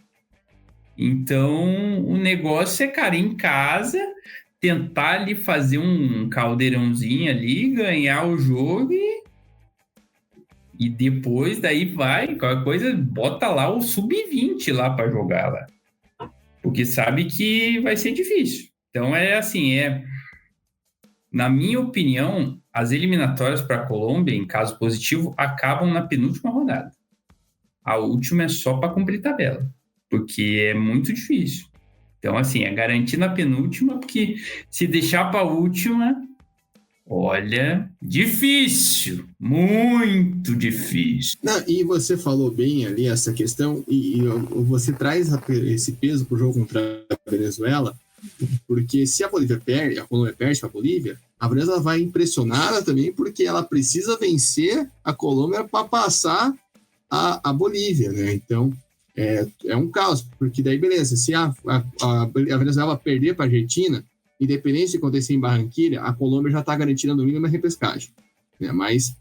Então, o negócio é, cara, em casa, tentar ali fazer um caldeirãozinho ali, ganhar o jogo e depois daí vai, qualquer coisa, bota lá o sub-20 lá para jogar lá. porque sabe que vai ser difícil. Então, na minha opinião, as eliminatórias para a Colômbia, em caso positivo, acabam na penúltima rodada. A última é só para cumprir tabela, porque é muito difícil. Então, é garantir na penúltima, porque se deixar para a última, olha, difícil, muito difícil.
Não, e você falou bem ali essa questão, e você traz esse peso para o jogo contra a Venezuela, porque se a Colômbia perde para a Bolívia, a Venezuela vai impressionada também, porque ela precisa vencer a Colômbia para passar a Bolívia, né? Então, é um caos, porque daí, beleza, se a Venezuela perder para a Argentina, independente de acontecer em Barranquilla, a Colômbia já está garantida no mínimo a repescagem, né? Mas,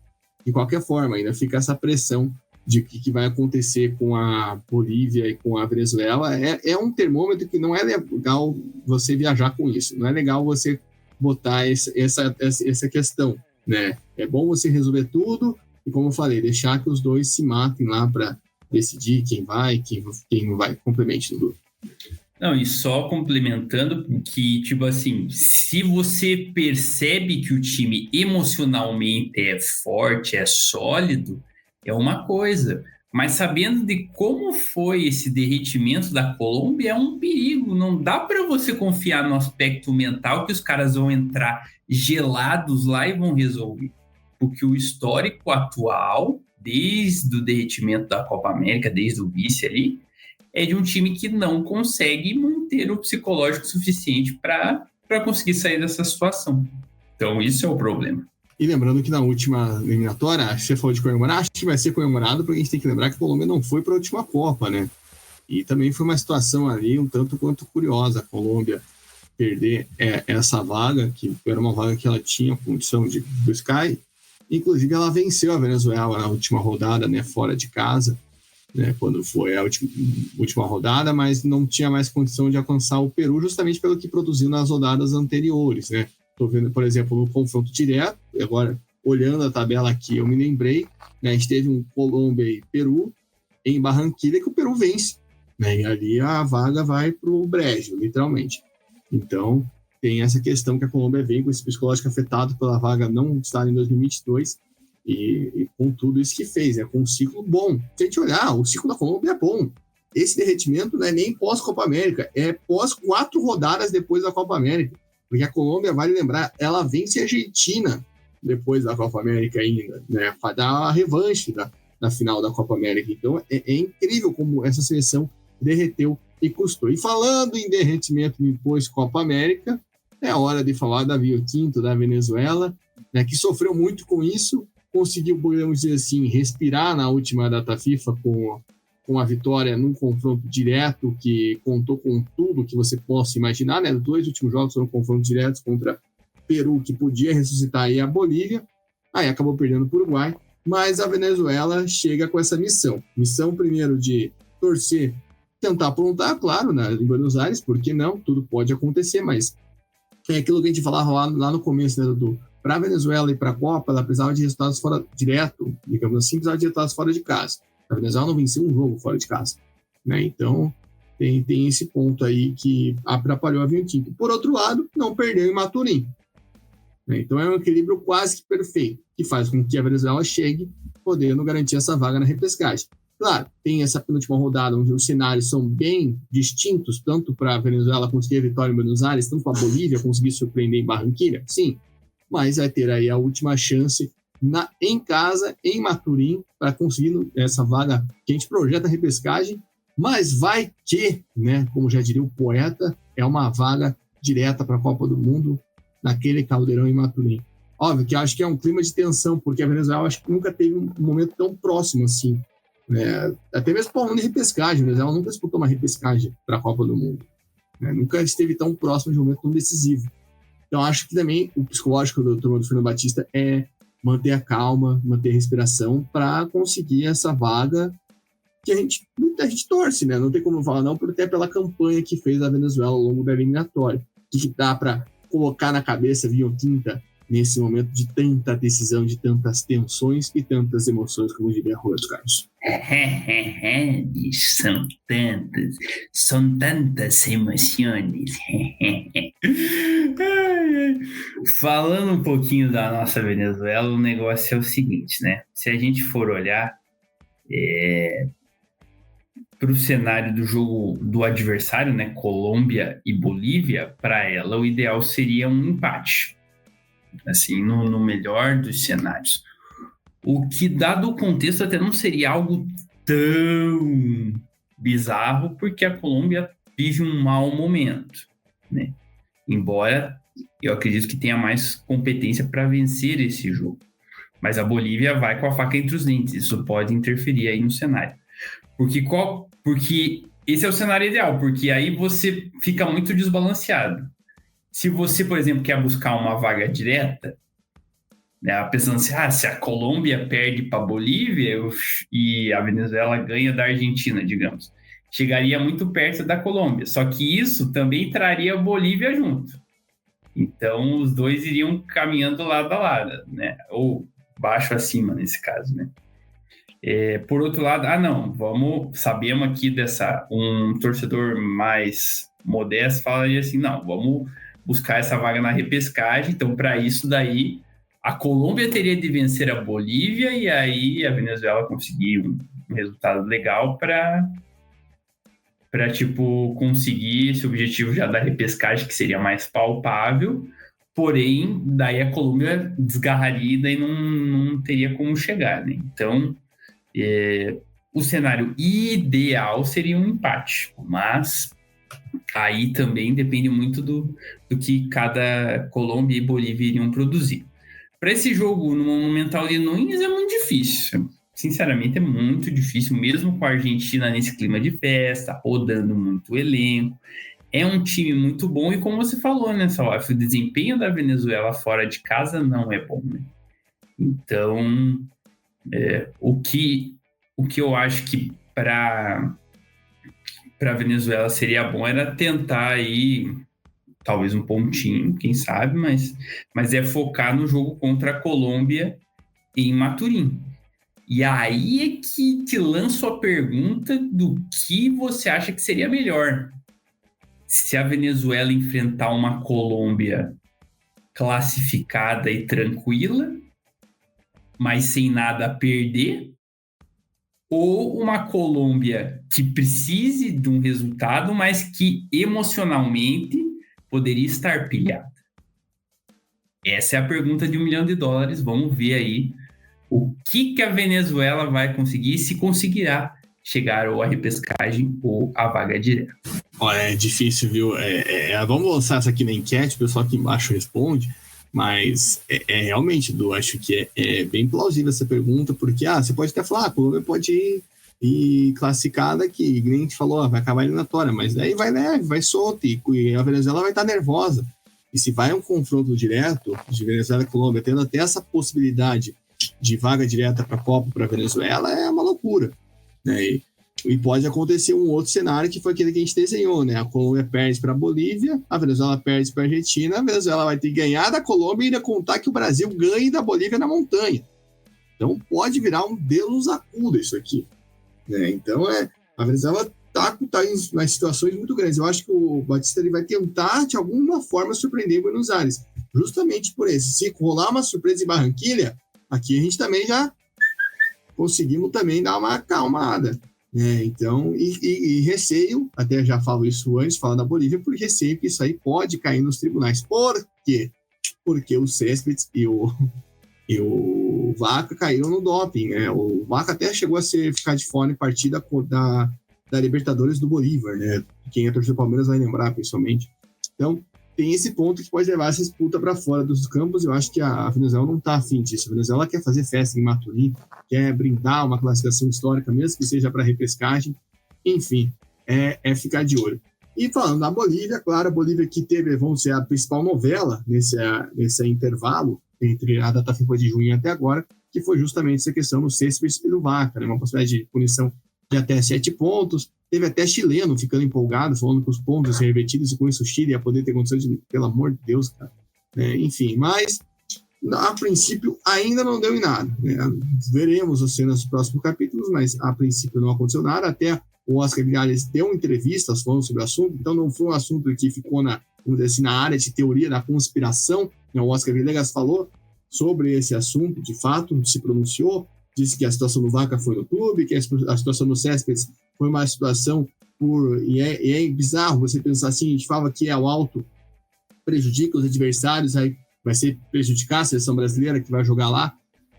de qualquer forma, ainda fica essa pressão de que vai acontecer com a Bolívia e com a Venezuela. É um termômetro que não é legal você viajar com isso, não é legal você botar essa questão, né? É bom você resolver tudo e, como eu falei, deixar que os dois se matem lá para decidir quem vai, quem não vai, complemente tudo.
Não, e só complementando que, se você percebe que o time emocionalmente é forte, é sólido, é uma coisa. Mas sabendo de como foi esse derretimento da Colômbia, é um perigo. Não dá para você confiar no aspecto mental que os caras vão entrar gelados lá e vão resolver. Porque o histórico atual, desde o derretimento da Copa América, desde o vice ali, é de um time que não consegue manter o psicológico suficiente para conseguir sair dessa situação. Então, isso é o problema.
E lembrando que na última eliminatória, você falou de comemorar, acho que vai ser comemorado, porque a gente tem que lembrar que a Colômbia não foi para a última Copa, né? E também foi uma situação ali um tanto quanto curiosa, a Colômbia perder essa vaga, que era uma vaga que ela tinha condição de buscar. Inclusive, ela venceu a Venezuela na última rodada, né, fora de casa, né, quando foi a última rodada, mas não tinha mais condição de alcançar o Peru, justamente pelo que produziu nas rodadas anteriores, né? Estou vendo, por exemplo, no confronto direto, agora olhando a tabela aqui, eu me lembrei, né, a gente teve um Colômbia e Peru em Barranquilla que o Peru vence, né, e ali a vaga vai para o brejo, literalmente. Então, tem essa questão que a Colômbia vem com esse psicológico afetado pela vaga não estar em 2022 e com tudo isso que fez, né, com um ciclo bom. Se a gente olhar, o ciclo da Colômbia é bom. Esse derretimento não é nem pós-Copa América, é pós 4 rodadas depois da Copa América. Porque a Colômbia, vale lembrar, ela vence a Argentina depois da Copa América ainda, né? Para dar a revanche da final da Copa América. Então, é incrível como essa seleção derreteu e custou. E falando em derretimento depois Copa América, é hora de falar da Vinotinto, da Venezuela, né, que sofreu muito com isso, conseguiu, podemos dizer assim, respirar na última data FIFA com a vitória num confronto direto que contou com tudo que você possa imaginar, né? Os 2 últimos jogos foram confrontos diretos contra Peru, que podia ressuscitar aí a Bolívia, aí acabou perdendo para o Uruguai, mas a Venezuela chega com essa missão. Missão, primeiro, de torcer, tentar aprontar, claro, em Buenos Aires, porque não, tudo pode acontecer, mas é aquilo que a gente falava lá no começo, né, Dudu? Para a Venezuela e para a Copa, ela precisava de resultados fora, direto, digamos assim, precisava de resultados fora de casa. A Venezuela não venceu um jogo fora de casa, né? Então, tem esse ponto aí que atrapalhou a Vinotinto. Por outro lado, não perdeu em Maturim, né? Então, é um equilíbrio quase que perfeito, que faz com que a Venezuela chegue podendo garantir essa vaga na repescagem. Claro, tem essa penúltima rodada onde os cenários são bem distintos, tanto para a Venezuela conseguir a vitória em Buenos Aires, tanto para a Bolívia conseguir surpreender em Barranquilla, sim, mas vai ter aí a última chance em casa, em Maturim, para conseguir essa vaga que a gente projeta a repescagem, mas vai que, né, como já diria o poeta, é uma vaga direta para a Copa do Mundo naquele caldeirão em Maturim. Óbvio que eu acho que é um clima de tensão, porque a Venezuela acho que nunca teve um momento tão próximo assim, né? Até mesmo falando de repescagem, a Venezuela nunca disputou uma repescagem para a Copa do Mundo, né? Nunca esteve tão próximo de um momento tão decisivo. Então acho que também o psicológico do turma do Fernando Batista é manter a calma, manter a respiração para conseguir essa vaga que muita gente torce, né? Não tem como falar não, porque até pela campanha que fez a Venezuela ao longo da eliminatória. O que dá para colocar na cabeça Vinotinto nesse momento de tanta decisão, de tantas tensões e tantas emoções, como diria Roberto Carlos.
São tantas emoções. Falando um pouquinho da nossa Venezuela, o negócio é o seguinte, né? Se a gente for olhar para o cenário do jogo do adversário, né, Colômbia e Bolívia, para ela o ideal seria um empate, assim, no melhor dos cenários. O que, dado o contexto, até não seria algo tão bizarro, porque a Colômbia vive um mau momento, né? Embora eu acredito que tenha mais competência para vencer esse jogo. Mas a Bolívia vai com a faca entre os dentes, isso pode interferir aí no cenário. Porque esse é o cenário ideal, porque aí você fica muito desbalanceado. Se você, por exemplo, quer buscar uma vaga direta, né, pensando assim, se a Colômbia perde para a Bolívia e a Venezuela ganha da Argentina, digamos, chegaria muito perto da Colômbia. Só que isso também traria a Bolívia junto. Então, os dois iriam caminhando lado a lado, né? Ou baixo acima, nesse caso, né? Por outro lado, sabemos aqui um torcedor mais modesto falaria assim, não, vamos buscar essa vaga na repescagem, então para isso daí a Colômbia teria de vencer a Bolívia e aí a Venezuela conseguir um resultado legal para conseguir esse objetivo já da repescagem, que seria mais palpável, porém daí a Colômbia desgarraria e daí não teria como chegar, né? Então o cenário ideal seria um empate, mas aí também depende muito do que cada Colômbia e Bolívia iriam produzir. Para esse jogo no Monumental de Núñez é muito difícil, sinceramente é muito difícil, mesmo com a Argentina nesse clima de festa, rodando muito o elenco. É um time muito bom e como você falou, né, Salaf, o desempenho da Venezuela fora de casa não é bom, né? Então o que eu acho que para a Venezuela seria bom era tentar aí, talvez um pontinho, quem sabe, mas focar no jogo contra a Colômbia em Maturim. E aí é que te lanço a pergunta do que você acha que seria melhor. Se a Venezuela enfrentar uma Colômbia classificada e tranquila, mas sem nada a perder, ou uma Colômbia que precise de um resultado, mas que emocionalmente poderia estar pilhada? Essa é a pergunta de $1 milhão. Vamos ver aí o que a Venezuela vai conseguir, se conseguirá chegar ou à repescagem ou à vaga direta.
Olha, é difícil, viu? Vamos lançar essa aqui na enquete, o pessoal aqui embaixo responde. Mas realmente, Edu, acho que é bem plausível essa pergunta, porque você pode até falar, a Colômbia pode ir classificada aqui, nem a gente falou, vai acabar a eliminatória, mas daí vai leve, vai solto, e a Venezuela vai estar nervosa. E se vai um confronto direto de Venezuela e Colômbia, tendo até essa possibilidade de vaga direta para a Copa para a Venezuela, é uma loucura, né? E pode acontecer um outro cenário que foi aquele que a gente desenhou, né? A Colômbia perde para a Bolívia, a Venezuela perde para a Argentina, a Venezuela vai ter que ganhar da Colômbia e ainda contar que o Brasil ganhe da Bolívia na montanha. Então pode virar um Deus acuda isso aqui, né? Então a Venezuela tá em umas situações muito grandes. Eu acho que o Batista ele vai tentar de alguma forma surpreender Buenos Aires, justamente por isso. Se rolar uma surpresa em Barranquilha, aqui a gente também já conseguimos também dar uma acalmada. Então, e receio, até já falo isso antes, falo da Bolívia, porque receio que isso aí pode cair nos tribunais. Por quê? Porque o Céspedes e o Vaca caíram no doping, né? O Vaca até chegou a ficar de fora em partida da Libertadores do Bolívar, né? Quem é torcedor do Palmeiras vai lembrar, principalmente. Então, tem esse ponto que pode levar essa disputa para fora dos campos. Eu acho que a Venezuela não está afim disso. A Venezuela quer fazer festa em Maturim, quer brindar uma classificação histórica, mesmo que seja para repescagem. Enfim, é ficar de olho. E falando da Bolívia, claro, a Bolívia que vamos ser a principal novela nesse intervalo entre a data FIFA de junho até agora, que foi justamente essa questão do Céspedes e do Vaca, né? Uma possibilidade de punição de até 7 pontos. Teve até chileno ficando empolgado, falando que os pontos iam ser revertidos e com isso o Chile ia poder ter condições de, pelo amor de Deus, cara. Enfim, mas A princípio, ainda não deu em nada, né? Veremos as cenas dos próximos capítulos, mas a princípio não aconteceu nada. Até o Oscar Villares deu entrevistas falando sobre o assunto, então não foi um assunto que ficou vamos dizer assim, na área de teoria da conspiração. O Oscar Villegas falou sobre esse assunto, de fato, se pronunciou, disse que a situação do Vaca foi no clube, que a situação do Céspedes foi uma situação e é bizarro você pensar assim, a gente fala que o alto prejudica os adversários, aí vai ser prejudicar a seleção brasileira que vai jogar lá,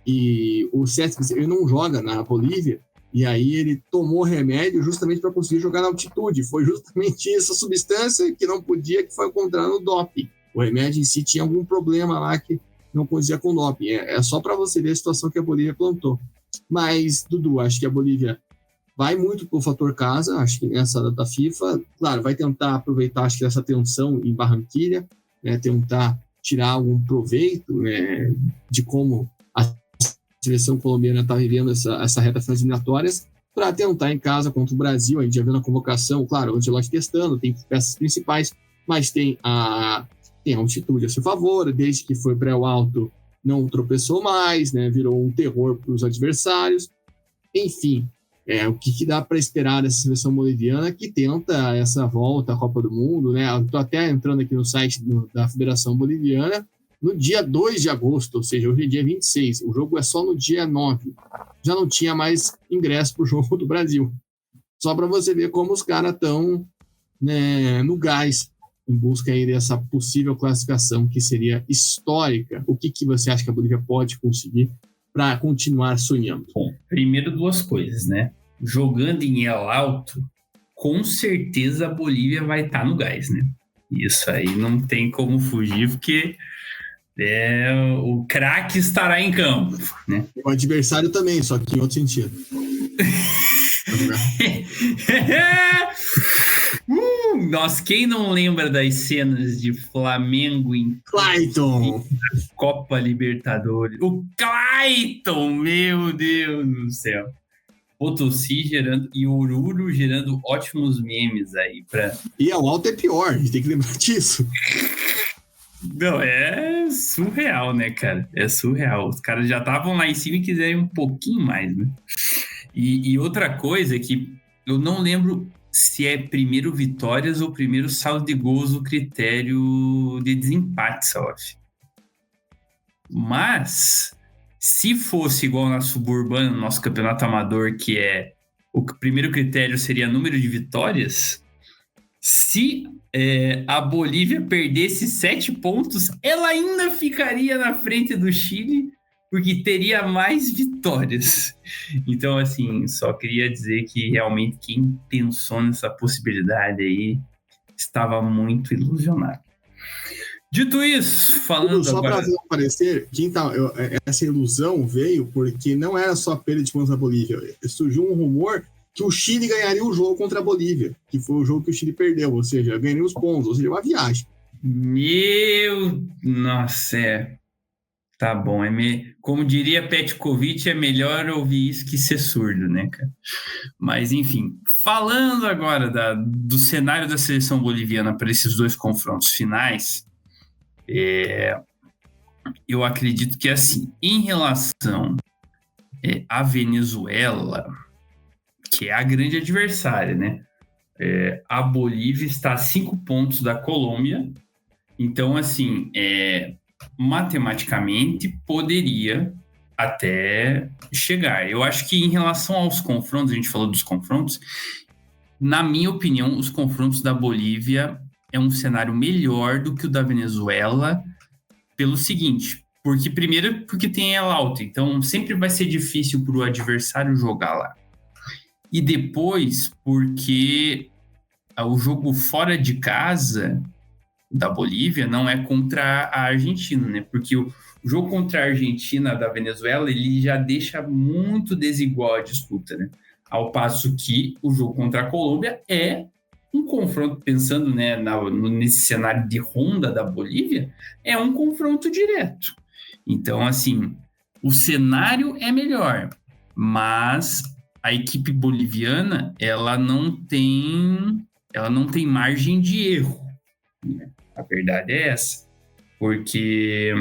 e o Céspedes, ele não joga na Bolívia, e aí ele tomou remédio justamente para conseguir jogar na altitude. Foi justamente essa substância que não podia, que foi encontrada no doping. O remédio em si tinha algum problema lá que não condizia com o doping. É só para você ver a situação que a Bolívia plantou. Mas, Dudu, acho que a Bolívia vai muito pro fator casa, acho que nessa data FIFA, claro, vai tentar aproveitar, acho que essa tensão em Barranquilla, né, tentar tirar algum proveito, né, de como a seleção colombiana está vivendo essa reta final de eliminatórias, para tentar em casa contra o Brasil. A gente já viu na convocação, claro, o Ancelotti testando, tem peças principais, mas tem a altitude a seu favor, desde que foi pré o alto, não tropeçou mais, né, virou um terror para os adversários. Enfim, o que dá para esperar dessa seleção boliviana que tenta essa volta à Copa do Mundo, né? Estou até entrando aqui no site da Federação Boliviana, no dia 2 de agosto, ou seja, hoje é dia 26, o jogo é só no dia 9. Já não tinha mais ingresso para o jogo do Brasil. Só para você ver como os caras estão, né, no gás, em busca aí dessa possível classificação que seria histórica. O que você acha que a Bolívia pode conseguir para continuar sonhando?
Bom, primeiro duas coisas, né? Jogando em El Alto, com certeza a Bolívia vai estar no gás, né? Isso aí não tem como fugir, porque o craque estará em campo, né?
O adversário também, só que em outro sentido.
Nossa, quem não lembra das cenas de Flamengo em
Clayton,
Copa Libertadores? O Clayton, meu Deus do céu. Potosí gerando e Oruro gerando ótimos memes aí pra...
E o alto é pior, a gente tem que lembrar disso.
Não, é surreal, né, cara? É surreal. Os caras já estavam lá em cima e quiserem um pouquinho mais, né? E outra coisa é que eu não lembro se é primeiro vitórias ou primeiro saldo de gols o critério de desempate, Salaf. Mas, se fosse igual na Suburbana, no nosso campeonato amador, que é o primeiro critério seria número de vitórias, se a Bolívia perdesse 7 pontos, ela ainda ficaria na frente do Chile, porque teria mais vitórias. Então, assim, só queria dizer que realmente quem pensou nessa possibilidade aí estava muito ilusionado. Dito isso, falando
só
agora...
para fazer um parecer, essa ilusão veio porque não era só perda de pontos da Bolívia. Surgiu um rumor que o Chile ganharia o jogo contra a Bolívia, que foi o jogo que o Chile perdeu, ou seja, ganharia os pontos, ou seja, uma viagem.
Nossa, tá bom. Como diria Petkovic, é melhor ouvir isso que ser surdo, né, cara? Mas, enfim, falando agora do cenário da seleção boliviana para esses dois confrontos finais, eu acredito que, assim, em relação à Venezuela, que é a grande adversária, né? A Bolívia está a 5 pontos da Colômbia, então, assim, matematicamente poderia até chegar. Eu acho que em relação aos confrontos, a gente falou dos confrontos, na minha opinião, os confrontos da Bolívia é um cenário melhor do que o da Venezuela, pelo seguinte, porque tem El Alto, então sempre vai ser difícil para o adversário jogar lá. E depois, porque o jogo fora de casa da Bolívia não é contra a Argentina, né? Porque o jogo contra a Argentina da Venezuela, ele já deixa muito desigual a disputa, né? Ao passo que o jogo contra a Colômbia é um confronto, pensando, né, nesse cenário de ronda da Bolívia, é um confronto direto. Então, assim, o cenário é melhor, mas a equipe boliviana, ela não tem margem de erro, né? A verdade é essa, porque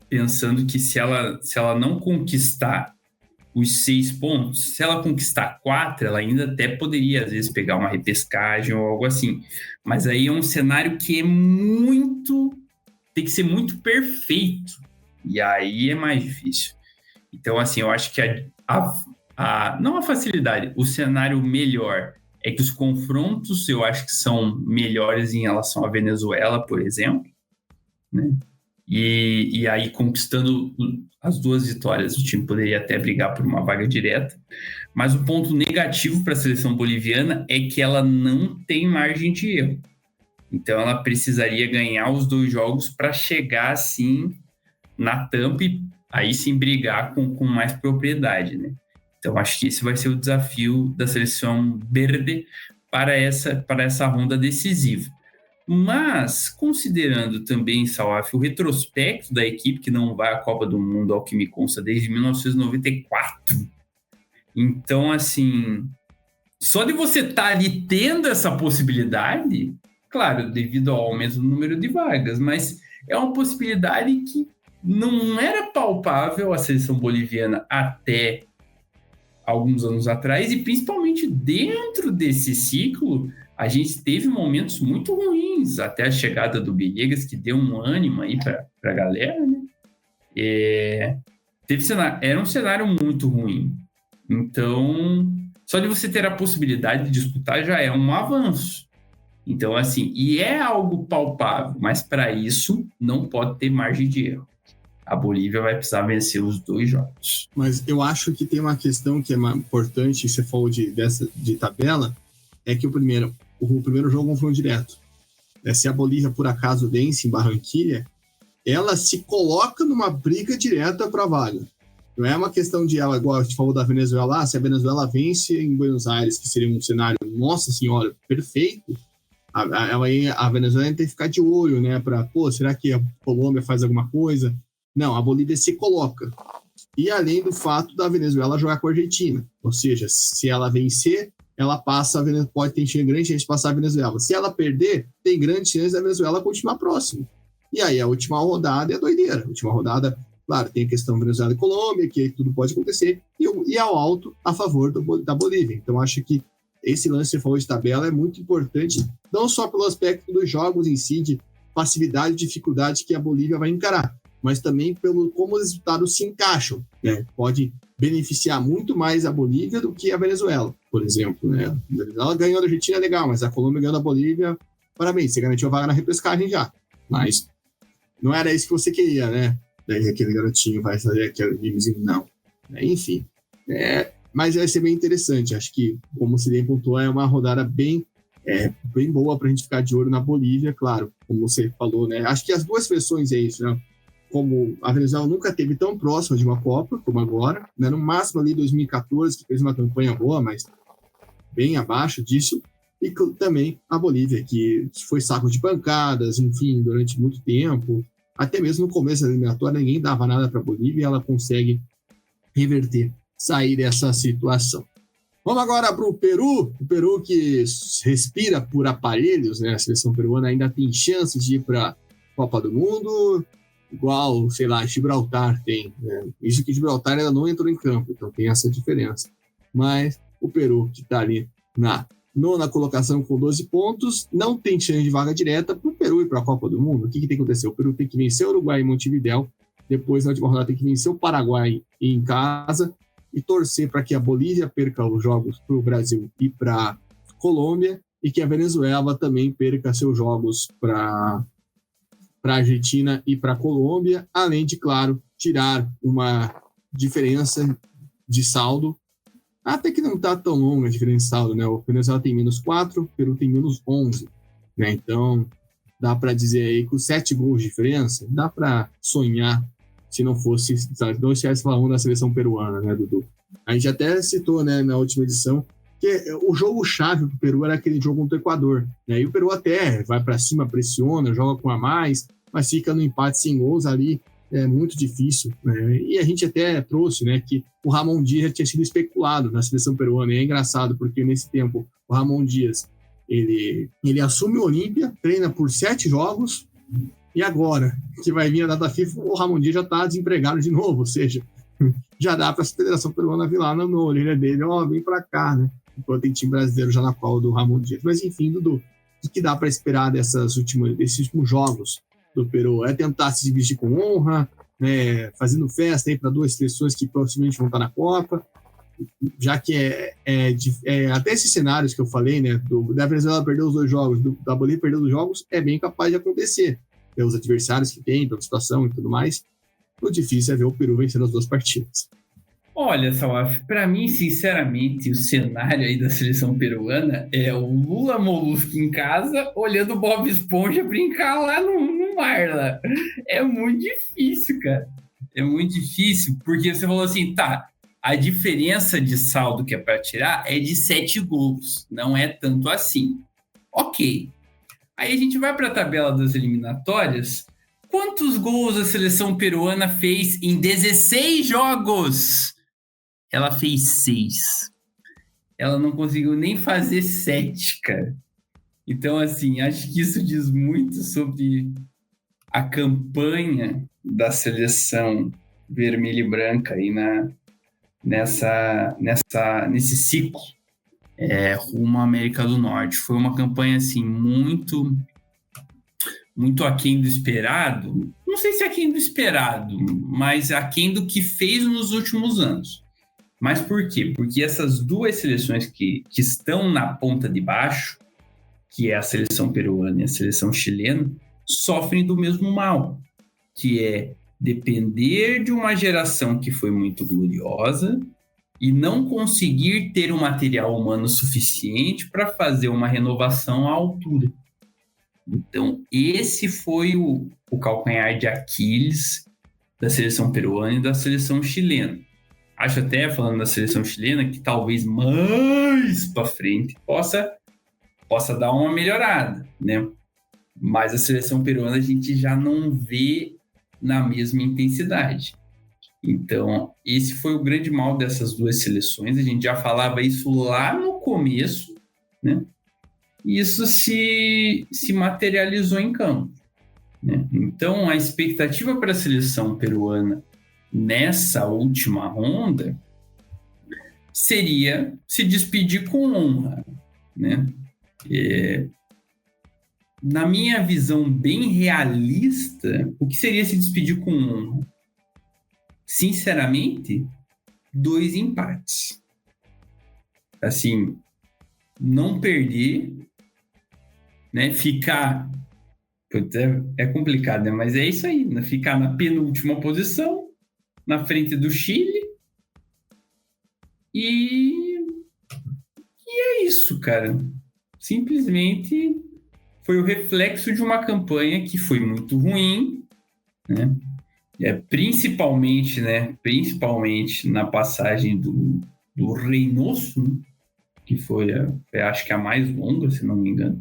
pensando que se ela não conquistar os 6 pontos, se ela conquistar 4, ela ainda até poderia, às vezes, pegar uma repescagem ou algo assim. Mas aí é um cenário que tem que ser muito perfeito. E aí é mais difícil. Então, assim, eu acho que não a facilidade, o cenário melhor é que os confrontos eu acho que são melhores em relação à Venezuela, por exemplo, né? E aí, conquistando as 2 vitórias, o time poderia até brigar por uma vaga direta. Mas o ponto negativo para a seleção boliviana é que ela não tem margem de erro. Então, ela precisaria ganhar os 2 jogos para chegar, assim, na tampa e aí sim brigar com mais propriedade, né? Então, acho que esse vai ser o desafio da seleção verde para essa ronda decisiva. Mas, considerando também, Salaf, o retrospecto da equipe que não vai à Copa do Mundo, ao que me consta, desde 1994. Então, assim, só de você estar ali tendo essa possibilidade, claro, devido ao aumento do número de vagas, mas é uma possibilidade que não era palpável a seleção boliviana até alguns anos atrás, e principalmente dentro desse ciclo, a gente teve momentos muito ruins, até a chegada do Villegas, que deu um ânimo aí para a galera, né? Era um cenário muito ruim. Então, só de você ter a possibilidade de disputar já é um avanço. Então, assim, e é algo palpável, mas para isso não pode ter margem de erro. A Bolívia vai precisar vencer os 2 jogos.
Mas eu acho que tem uma questão que é importante, você falou de tabela, é que o primeiro jogo é um confronto direto. Se a Bolívia, por acaso, vence em Barranquilla, ela se coloca numa briga direta para a vaga. Não é uma questão de ela, igual a gente falou da Venezuela, se a Venezuela vence em Buenos Aires, que seria um cenário, nossa senhora, perfeito, a Venezuela tem que ficar de olho, né, será que a Colômbia faz alguma coisa? Não, a Bolívia se coloca. E além do fato da Venezuela jogar com a Argentina, ou seja, se ela vencer, ela passa, pode ter grande chance de passar a Venezuela. Se ela perder, tem grande chance da Venezuela continuar próximo. E aí a última rodada é doideira. A última rodada, claro, tem a questão Venezuela e Colômbia, que tudo pode acontecer, e ao alto a favor da Bolívia. Então acho que esse lance que você falou de tabela é muito importante, não só pelo aspecto dos jogos em si, de passividade e dificuldade que a Bolívia vai encarar, mas também pelo como os resultados se encaixam, né? Pode beneficiar muito mais a Bolívia do que a Venezuela, por exemplo, né? A Venezuela ganhou da Argentina, legal, mas a Colômbia ganhou da Bolívia, parabéns, você garantiu a vaga na repescagem já, mas não era isso que você queria, né? Daí aquele garotinho vai fazer aquele videozinho, não. Enfim, mas vai ser bem interessante, acho que, como você bem pontuou, é uma rodada bem boa para a gente ficar de olho na Bolívia, claro, como você falou, né? Acho que as 2 versões é isso, né? Como a Venezuela nunca esteve tão próxima de uma Copa como agora, né? No máximo ali 2014, que fez uma campanha boa, mas bem abaixo disso, e também a Bolívia, que foi saco de pancadas, enfim, durante muito tempo, até mesmo no começo da eliminatória, ninguém dava nada para a Bolívia, e ela consegue reverter, sair dessa situação. Vamos agora para o Peru que respira por aparelhos, né? A seleção peruana ainda tem chances de ir para a Copa do Mundo, igual, sei lá, Gibraltar tem, né? Isso que Gibraltar ainda não entrou em campo, então tem essa diferença. Mas o Peru, que está ali na 9ª colocação com 12 pontos, não tem chance de vaga direta para o Peru ir para a Copa do Mundo. O que tem que acontecer? O Peru tem que vencer o Uruguai em Montevidéu, depois na última rodada tem que vencer o Paraguai em casa e torcer para que a Bolívia perca os jogos para o Brasil e para a Colômbia, e que a Venezuela também perca seus jogos para a Argentina e para a Colômbia, além de, claro, tirar uma diferença de saldo, até que não está tão longa a diferença de saldo, né? O Venezuela tem -4, o Peru tem -11, né? Então, dá para dizer aí que com 7 gols de diferença, dá para sonhar se não fosse, não estivesse falando da seleção peruana, né, Dudu? A gente até citou, né, na última edição, que o jogo-chave para o Peru era aquele jogo contra o Equador, né? E o Peru até vai para cima, pressiona, joga com a mais, mas fica no empate sem gols ali, é muito difícil, né? E a gente até trouxe, né, que o Ramon Dias já tinha sido especulado na seleção peruana, e é engraçado porque nesse tempo o Ramon Dias ele assume o Olímpia, treina por 7 jogos, E agora, que vai vir a data FIFA, o Ramon Dias já está desempregado de novo, ou seja, já dá para a Federação Peruana vir lá na orelha dele, vem para cá, né? Enquanto tem time brasileiro já na qual do Ramon Dias. Mas enfim, Dudu, o que dá para esperar desses últimos jogos do Peru? É tentar se dividir com honra, né? Fazendo festa aí para duas seleções que possivelmente vão estar na Copa, já que até esses cenários que eu falei, né? Da Venezuela perder os 2 jogos, da Bolívia perder os jogos, é bem capaz de acontecer. Pelos adversários que tem, pela situação e tudo mais. O difícil é ver o Peru vencendo as 2 partidas.
Olha, Salaf, para mim, sinceramente, o cenário aí da seleção peruana é o Lula Molusco em casa, olhando o Bob Esponja brincar lá no mar. Lá. É muito difícil, cara. É muito difícil, porque você falou assim, tá, a diferença de saldo que é para tirar é de 7 gols, não é tanto assim. Ok. Aí a gente vai para a tabela das eliminatórias. Quantos gols a seleção peruana fez em 16 jogos? Ela fez 6. Ela não conseguiu nem fazer 7, cara. Então, assim, acho que isso diz muito sobre a campanha da seleção vermelha e branca aí nesse ciclo. Rumo à América do Norte. Foi uma campanha, assim, muito aquém do esperado. Não sei se aquém do esperado, mas aquém do que fez nos últimos anos. Mas por quê? Porque essas 2 seleções que estão na ponta de baixo, que é a seleção peruana e a seleção chilena, sofrem do mesmo mal, que é depender de uma geração que foi muito gloriosa e não conseguir ter um material humano suficiente para fazer uma renovação à altura. Então, esse foi o calcanhar de Aquiles da seleção peruana e da seleção chilena. Acho até, falando da seleção chilena, que talvez mais para frente possa dar uma melhorada, né? Mas a seleção peruana a gente já não vê na mesma intensidade. Então, esse foi o grande mal dessas 2 seleções. A gente já falava isso lá no começo, né? E isso se materializou em campo, né? Então, a expectativa para a seleção peruana nessa última ronda seria se despedir com honra, né? Na minha visão bem realista, o que seria se despedir com honra? Sinceramente, 2 empates. Assim, não perder, né? Ficar... É complicado, né? Mas é isso aí, né? Ficar na penúltima posição, na frente do Chile. E é isso, cara. Simplesmente foi o reflexo de uma campanha que foi muito ruim, né? Principalmente na passagem do Reynoso, né? Que foi, acho que a mais longa, se não me engano.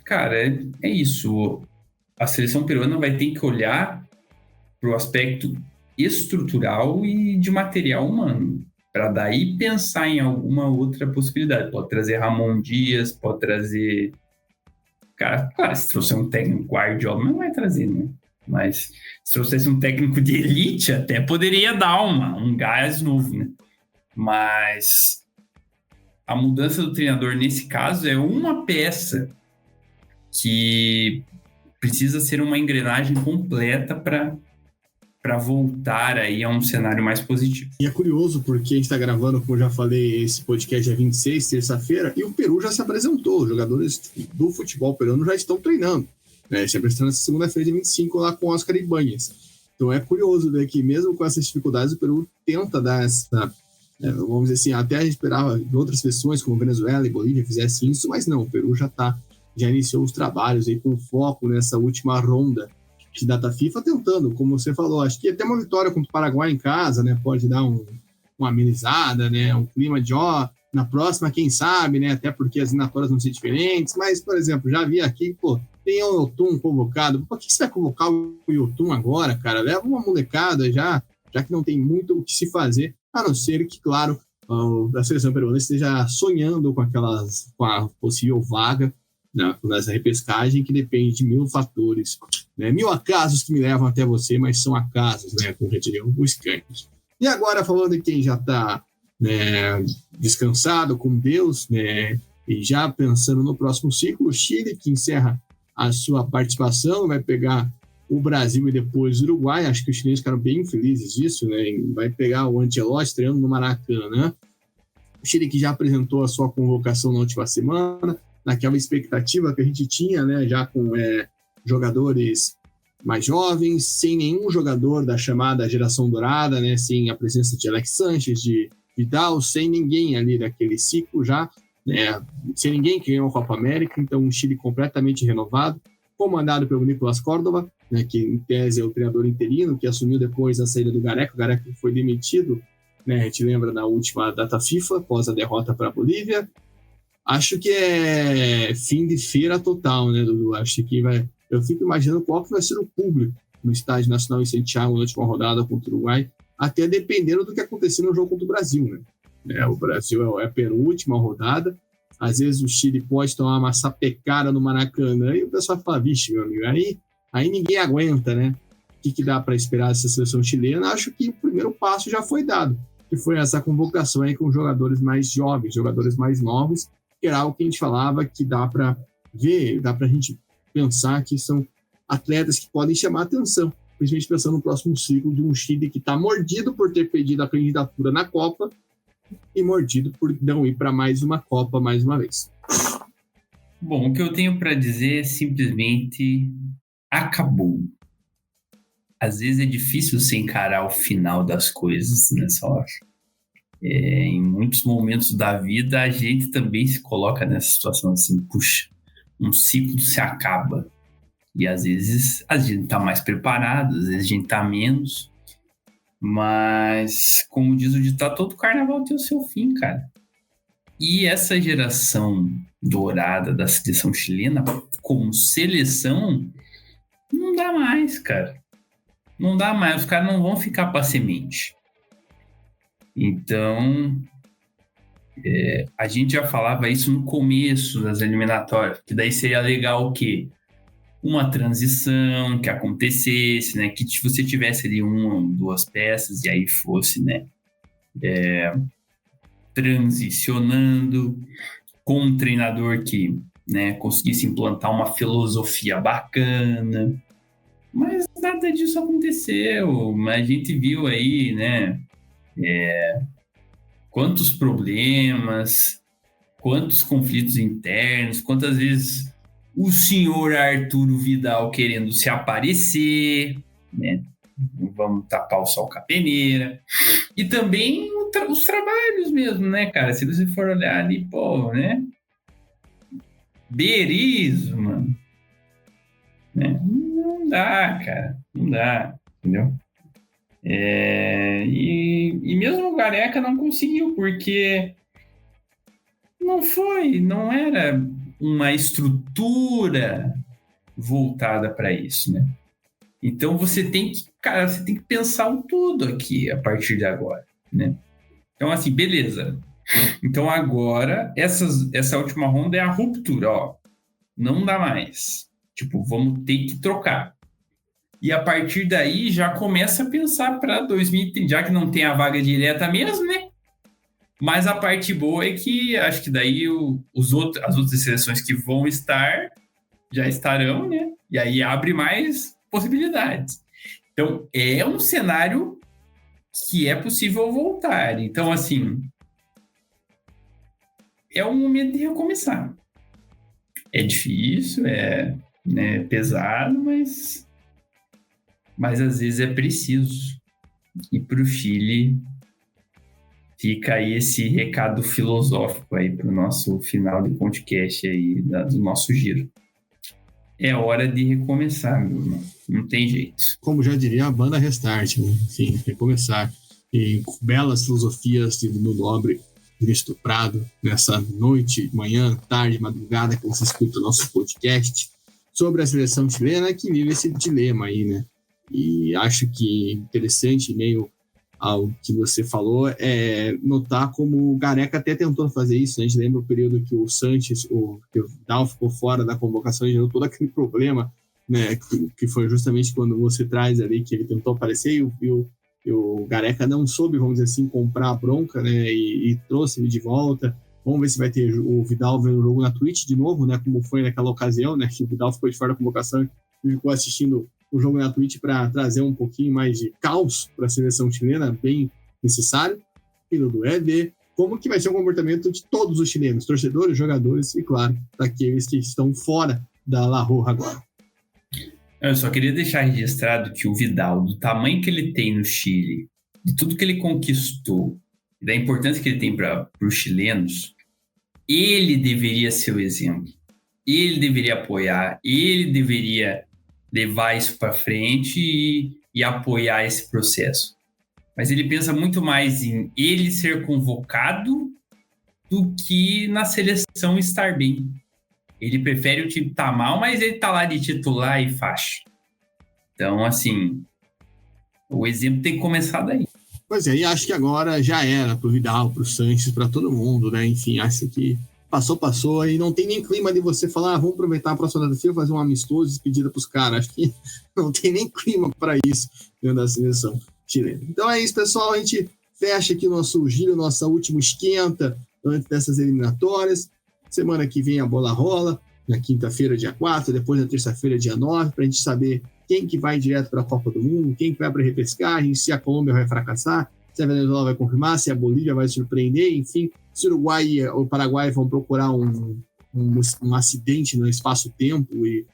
Cara, é isso. A seleção peruana vai ter que olhar para o aspecto estrutural e de material humano, para daí pensar em alguma outra possibilidade. Pode trazer Ramon Dias, pode trazer... Cara, claro, se trouxer um técnico Guardiola, não vai trazer, né? Mas se trouxesse um técnico de elite, até poderia dar um gás novo, né? Mas a mudança do treinador, nesse caso, é uma peça que precisa ser uma engrenagem completa para voltar aí a um cenário mais positivo.
E é curioso porque a gente está gravando, como eu já falei, esse podcast é 26, terça-feira, e o Peru já se apresentou. Os jogadores do futebol peruano já estão treinando, né? Se apresentando essa segunda-feira de 25 lá com Oscar Ibáñez. Então é curioso ver que mesmo com essas dificuldades o Peru tenta dar essa... vamos dizer assim, até a gente esperava que outras seleções como Venezuela e Bolívia fizessem isso, mas não, o Peru já iniciou os trabalhos aí com foco nessa última ronda de data FIFA, tentando, como você falou, acho que até uma vitória contra o Paraguai em casa, né, pode dar uma amenizada, né, um clima de na próxima, quem sabe, né, até porque as eliminatórias vão ser diferentes, mas, por exemplo, já vi aqui, tem o Yotun convocado, por que você vai convocar o Yotun agora, cara? Leva uma molecada já que não tem muito o que se fazer, a não ser que, claro, a seleção peruana esteja sonhando com a possível vaga nessa repescagem que depende de 1000 fatores, né? 1000 acasos que me levam até você, mas são acasos, né? Como já diriam os cães. E agora, falando de quem já está, né, descansado com Deus, né, e já pensando no próximo ciclo, o Chile, que encerra a sua participação, vai pegar o Brasil e depois o Uruguai. Acho que os chineses ficaram bem felizes disso, né? Vai pegar o Ancelotti treinando no Maracanã, né? O Chile que já apresentou a sua convocação na última semana, naquela expectativa que a gente tinha, né? Já com jogadores mais jovens, sem nenhum jogador da chamada geração dourada, né? Sem a presença de Alex Sanches, de Vidal, sem ninguém ali daquele ciclo já, né? Sem ninguém que ganhou a Copa América. Então um Chile completamente renovado, comandado pelo Nicolás Córdoba, né, que em tese é o treinador interino, que assumiu depois a saída do Gareca. O Gareca foi demitido, né, a gente lembra, na última data FIFA, após a derrota para a Bolívia. Acho que é fim de feira total, né, Dudu? Acho que eu fico imaginando qual que vai ser o público no Estádio Nacional em Santiago na última rodada contra o Uruguai, até dependendo do que acontecer no jogo contra o Brasil, né? O Brasil é a penúltima rodada. Às vezes o Chile pode tomar uma sapecada no Maracanã e o pessoal fala, vixe, meu amigo, aí ninguém aguenta, né? O que dá para esperar dessa seleção chilena? Acho que o primeiro passo já foi dado, que foi essa convocação aí com jogadores mais jovens, jogadores mais novos, que era algo que a gente falava que dá para ver, dá para a gente pensar que são atletas que podem chamar atenção, principalmente pensando no próximo ciclo de um Chile que está mordido por ter perdido a candidatura na Copa e mordido por não ir para mais uma Copa mais uma vez.
Bom, o que eu tenho para dizer é simplesmente acabou. Às vezes é difícil você encarar o final das coisas nessa hora. Em muitos momentos da vida a gente também se coloca nessa situação assim, puxa, um ciclo se acaba. E às vezes a gente está mais preparado, às vezes a gente está menos. Mas, como diz o ditado, todo carnaval tem o seu fim, cara. E essa geração dourada da seleção chilena, como seleção, não dá mais, cara. Não dá mais. Os caras não vão ficar para semente. Então, a gente já falava isso no começo das eliminatórias, que daí seria legal o quê? Uma transição que acontecesse, né? Que você tivesse ali uma ou duas peças e aí fosse, né? Transicionando com um treinador que, né, conseguisse implantar uma filosofia bacana. Mas nada disso aconteceu. A gente viu aí, né? Quantos problemas, quantos conflitos internos, quantas vezes o senhor Arturo Vidal querendo se aparecer, né? Vamos tapar o sol com a peneira. E também os trabalhos mesmo, né, cara? Se você for olhar ali, pô, né? Berizzo, mano. Né? Não dá, cara. Não dá, entendeu? E mesmo o Gareca não conseguiu, porque não era uma estrutura voltada para isso, né? Então você tem que pensar o tudo aqui a partir de agora, né? Então, assim, beleza. Então agora, essa última ronda é a ruptura, ó. Não dá mais. Tipo, vamos ter que trocar. E a partir daí já começa a pensar para 2030, já que não tem a vaga direta mesmo, né? Mas a parte boa é que acho que daí as outras seleções que vão estar já estarão, né? E aí abre mais possibilidades. Então, é um cenário que é possível voltar. Então, assim, é um momento de recomeçar. É difícil, né, pesado, mas às vezes é preciso. E para o Chile fica aí esse recado filosófico aí para o nosso final de podcast aí, do nosso giro. É hora de recomeçar, meu irmão. Não tem jeito.
Como já diria a banda Restart, né? Enfim, recomeçar. E belas filosofias de Nuno Nobre Cristo Prado, nessa noite, manhã, tarde, madrugada, que você escuta o nosso podcast sobre a seleção chilena, que vive esse dilema aí, né? E acho que interessante, meio ao que você falou, notar como o Gareca até tentou fazer isso, né? A gente lembra o período que o Sanches, que o Vidal ficou fora da convocação e gerou todo aquele problema, né? Que foi justamente quando você traz ali que ele tentou aparecer e o Gareca não soube, vamos dizer assim, comprar a bronca, né? E trouxe ele de volta. Vamos ver se vai ter o Vidal vendo o jogo na Twitch de novo, né? Como foi naquela ocasião, né? Que o Vidal ficou de fora da convocação e ficou assistindo o jogo na Twitch para trazer um pouquinho mais de caos para a seleção chilena, bem necessário. E no é ver como que vai ser o comportamento de todos os chilenos, torcedores, jogadores e, claro, daqueles que estão fora da La Roja agora.
Eu só queria deixar registrado que o Vidal, do tamanho que ele tem no Chile, de tudo que ele conquistou, e da importância que ele tem para os chilenos, ele deveria ser o exemplo. Ele deveria apoiar, ele deveria levar isso para frente e apoiar esse processo. Mas ele pensa muito mais em ele ser convocado do que na seleção estar bem. Ele prefere o time estar mal, mas ele está lá de titular e faixa. Então, assim, o exemplo tem que começar daí.
Pois é, e acho que agora já era pro Vidal, pro Sanches, para todo mundo, né? Enfim, acho que passou, e não tem nem clima de você falar, vamos aproveitar a próxima data, fazer um amistoso e despedida pros caras. Acho que não tem nem clima para isso dentro da seleção chilena. Então é isso, pessoal. A gente fecha aqui o nosso giro, nossa última esquenta antes dessas eliminatórias. Semana que vem a bola rola, na quinta-feira, dia 4, depois na terça-feira, dia 9, para a gente saber quem que vai direto para a Copa do Mundo, quem que vai para a repescagem, se a Colômbia vai fracassar, se a Venezuela vai confirmar, se a Bolívia vai surpreender, enfim, se o Uruguai e o Paraguai vão procurar um acidente no espaço-tempo e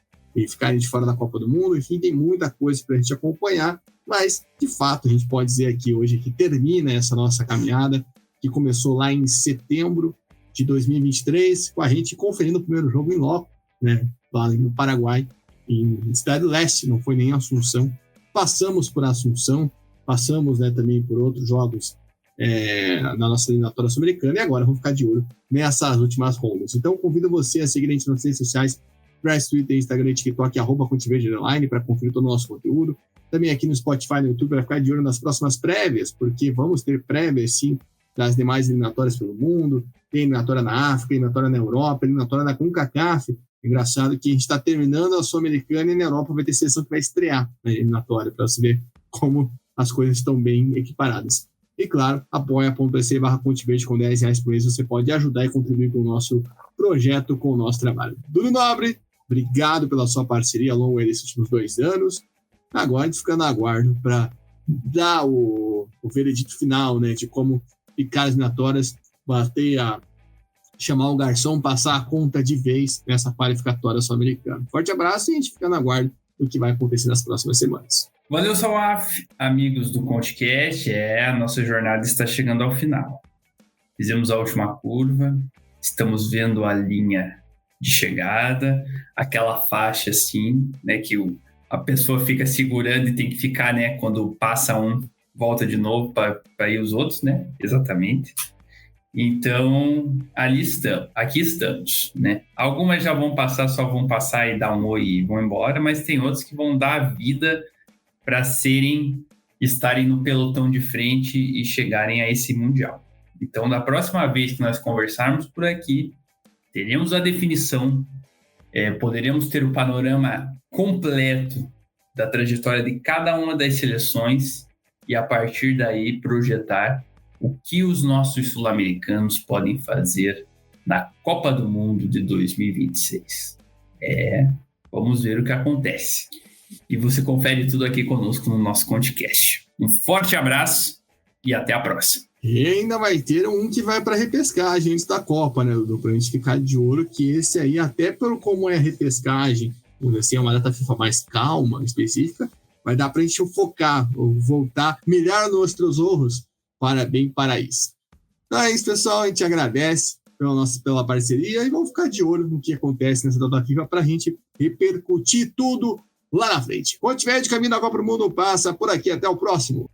ficarem de fora da Copa do Mundo. Enfim, tem muita coisa para a gente acompanhar, mas, de fato, a gente pode dizer aqui hoje que termina essa nossa caminhada, que começou lá em setembro de 2023, com a gente conferindo o primeiro jogo em loco, né, lá no Paraguai, em Cidade do Leste, não foi nem Assunção. Passamos por Assunção, passamos, né, também por outros jogos na nossa eliminatória sul-americana, e agora vamos ficar de olho nessas últimas rondas. Então, convido você a seguir a gente nas redes sociais, Press, Twitter, Instagram e TikTok, @ConteVerde Online, para conferir todo o nosso conteúdo. Também aqui no Spotify, no YouTube, para ficar de olho nas próximas prévias, porque vamos ter prévias, sim, das demais eliminatórias pelo mundo. Tem eliminatória na África, eliminatória na Europa, eliminatória na CONCACAF. Engraçado que a gente está terminando a Sul-Americana e na Europa vai ter seleção que vai estrear na eliminatória, para você ver como as coisas estão bem equiparadas. E claro, apoia.se/ConteVerde com R$10 por mês. Você pode ajudar e contribuir com o nosso projeto, com o nosso trabalho. Dudu Nobre, obrigado pela sua parceria ao longo desses últimos 2 anos. Agora a gente fica no aguardo para dar o veredito final, né, de como ficar as eliminatórias, chamar o garçom, passar a conta de vez nessa qualificatória sul-americana. Forte abraço e a gente fica no aguardo do que vai acontecer nas próximas semanas.
Valeu, Salaf, amigos do ConteCast. A nossa jornada está chegando ao final. Fizemos a última curva, estamos vendo a linha de chegada, aquela faixa assim, né, que a pessoa fica segurando e tem que ficar, né, quando passa um, volta de novo para ir os outros, né? Exatamente. Então, aqui estamos, né? Algumas já vão passar, só vão passar e dar um oi e vão embora, mas tem outros que vão dar a vida para estarem no pelotão de frente e chegarem a esse Mundial. Então, da próxima vez que nós conversarmos por aqui, teremos a definição, poderemos ter o panorama completo da trajetória de cada uma das seleções e, a partir daí, projetar o que os nossos sul-americanos podem fazer na Copa do Mundo de 2026. Vamos ver o que acontece. E você confere tudo aqui conosco no nosso ConteCast. Um forte abraço e até a próxima.
E ainda vai ter um que vai para repescagem antes da Copa, né, Dudu? Para a gente ficar de olho que esse aí, até pelo como é a repescagem, assim, é uma data FIFA mais calma, específica, vai dar para a gente focar, voltar, milhar nossos olhos para bem paraíso. Então é isso, pessoal. A gente agradece pela parceria e vamos ficar de olho no que acontece nessa data FIFA para a gente repercutir tudo lá na frente. ConteVerde, caminho da Copa do Mundo, passa por aqui. Até o próximo.